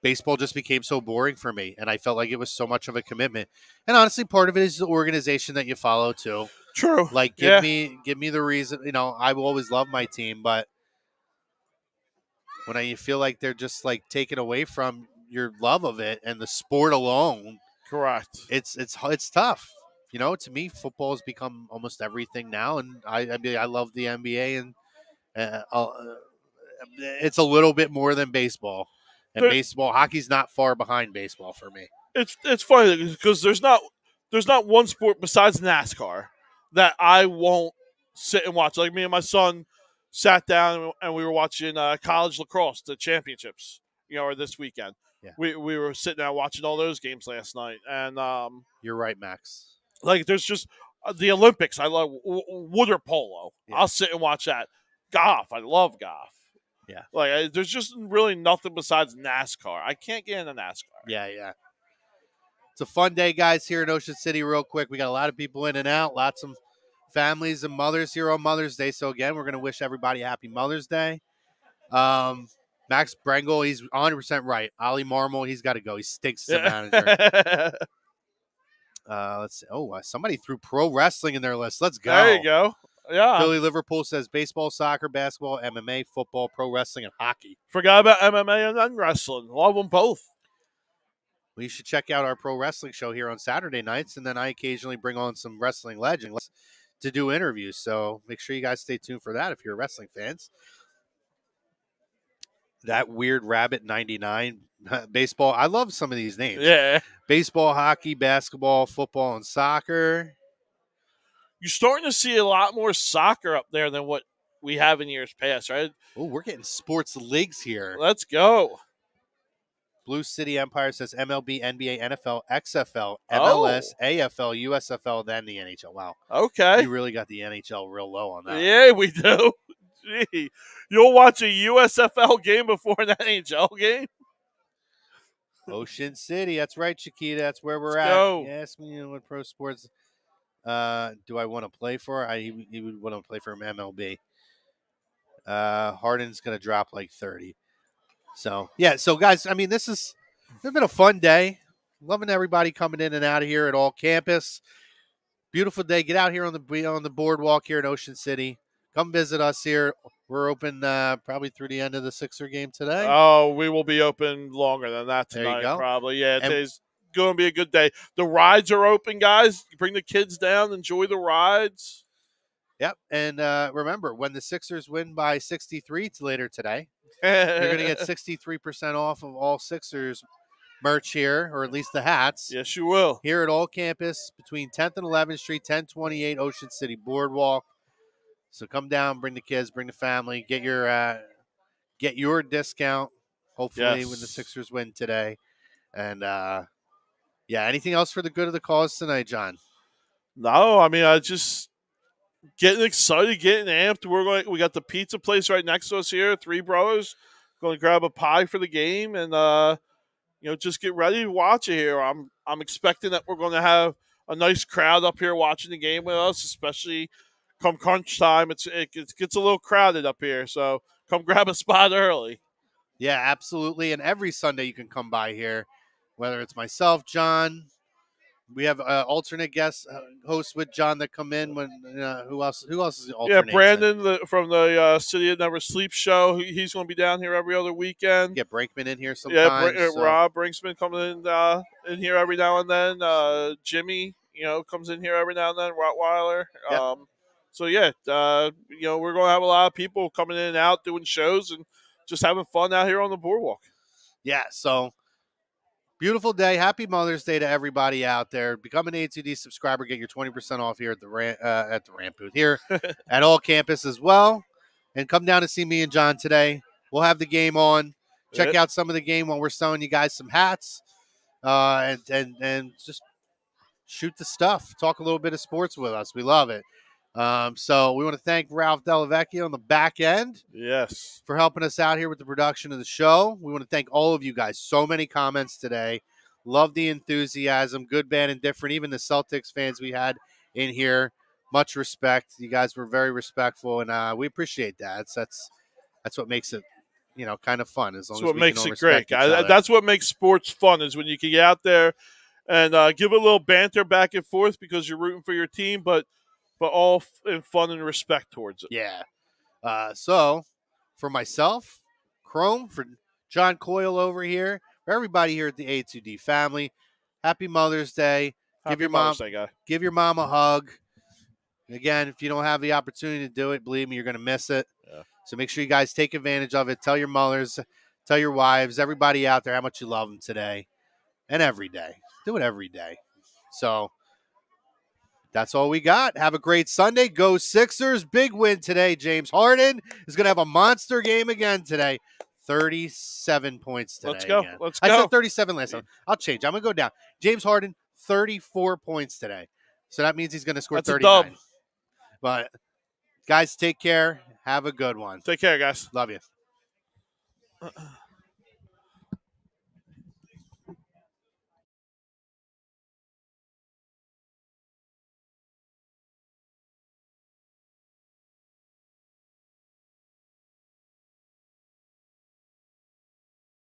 baseball just became so boring for me, and I felt like it was so much of a commitment. And honestly, part of it is the organization that you follow too. True. Like, give me the reason. I will always love my team, but when you feel like they're just taken away from your love of it and the sport alone, correct. It's tough. To me, football has become almost everything now, and I love the NBA, and it's a little bit more than baseball. And hockey's not far behind baseball for me. It's funny because there's not one sport besides NASCAR that I won't sit and watch. Like me and my son sat down and we were watching college lacrosse, the championships, or this weekend. Yeah. We were sitting down watching all those games last night. And you're right, Max. There's just the Olympics. I love water polo. Yeah. I'll sit and watch that. Golf. I love golf. Yeah. There's just really nothing besides NASCAR. I can't get into NASCAR. Yeah. It's a fun day, guys, here in Ocean City. Real quick, we got a lot of people in and out, lots of families and mothers here on Mother's Day. So, again, we're going to wish everybody happy Mother's Day. Max Brengel, he's 100% right. Ollie Marmol, he's got to go. He stinks as a manager. Let's see. Oh, somebody threw pro wrestling in their list. Let's go. There you go. Yeah. Philly Liverpool says baseball, soccer, basketball, MMA, football, pro wrestling, and hockey. Forgot about MMA and then wrestling. Love them both. Well, you should check out our pro wrestling show here on Saturday nights, and then I occasionally bring on some wrestling legends to do interviews. So make sure you guys stay tuned for that if you're wrestling fans. That weird rabbit 99 baseball. I love some of these names. Yeah. Baseball, hockey, basketball, football, and soccer. You're starting to see a lot more soccer up there than what we have in years past, right? Oh, we're getting sports leagues here. Let's go. Blue City Empire says MLB, NBA, NFL, XFL, MLS, AFL, USFL, then the NHL. Wow. Okay. You really got the NHL real low on that. Yeah, we do. Gee. You'll watch a USFL game before an NHL game? Ocean City. That's right, Chiquita. That's where we're Let's at. go. You ask me what pro sports do I want to play for? He would want to play for MLB. Harden's going to drop like 30. So, yeah. So, guys, I mean, it's been a fun day. Loving everybody coming in and out of here at all campus. Beautiful day. Get out here on the boardwalk here in Ocean City. Come visit us here. We're open probably through the end of the Sixer game today. Oh, we will be open longer than that tonight. There you go. Probably. Yeah, today's going to be a good day. The rides are open, guys. Bring the kids down. Enjoy the rides. Yep. And remember, when the Sixers win by 63 later today, you're going to get 63% off of all Sixers merch here, or at least the hats. Yes, you will. Here at All Campus between 10th and 11th Street, 1028 Ocean City Boardwalk. So come down, bring the kids, bring the family, get your discount, hopefully, when the Sixers win today. And, anything else for the good of the cause tonight, John? No, I mean, I just getting excited, getting amped. We got the pizza place right next to us here, Three Brothers. Going to grab a pie for the game and, just get ready to watch it here. I'm expecting that we're going to have a nice crowd up here watching the game with us, especially come crunch time. It gets a little crowded up here, so come grab a spot early. Yeah, absolutely. And every Sunday you can come by here, whether it's myself, John. We have alternate guest hosts with John that come in when who else is the alternate? Yeah, Brandon from the City that Never Sleeps show. He's going to be down here every other weekend. Get Brinkman in here sometimes. Yeah, Rob Brinksman coming in here every now and then. Jimmy, comes in here every now and then. Rottweiler. Yep. We're going to have a lot of people coming in and out doing shows and just having fun out here on the boardwalk. Yeah, so beautiful day. Happy Mother's Day to everybody out there. Become an A2D subscriber. Get your 20% off here at the ramp booth here at All Campus as well. And come down to see me and John today. We'll have the game on. Check out some of the game while we're selling you guys some hats. And just shoot the stuff. Talk a little bit of sports with us. We love it. So we want to thank Ralph Delavecchio on the back end. Yes. For helping us out here with the production of the show. We want to thank all of you guys. So many comments today. Love the enthusiasm. Good, bad, and different. Even the Celtics fans we had in here. Much respect. You guys were very respectful, and we appreciate that. That's what makes it, kind of fun. As long that's as what makes it great, guys. That's what makes sports fun, is when you can get out there and give a little banter back and forth because you're rooting for your team, but all in fun and respect towards it. Yeah. So, for myself, Chrome, for John Coyle over here, for everybody here at the A2D family, happy Mother's Day. Give your mom a hug. Again, if you don't have the opportunity to do it, believe me, you're going to miss it. Yeah. So make sure you guys take advantage of it. Tell your mothers, tell your wives, everybody out there how much you love them today and every day. Do it every day. So that's all we got. Have a great Sunday. Go Sixers. Big win today. James Harden is going to have a monster game again today. 37 points today. Let's go. Again. Let's go. I said 37 last time. I'll change. I'm going to go down. James Harden, 34 points today. So that means he's going to score 39. A dub. But, guys, take care. Have a good one. Take care, guys. Love you.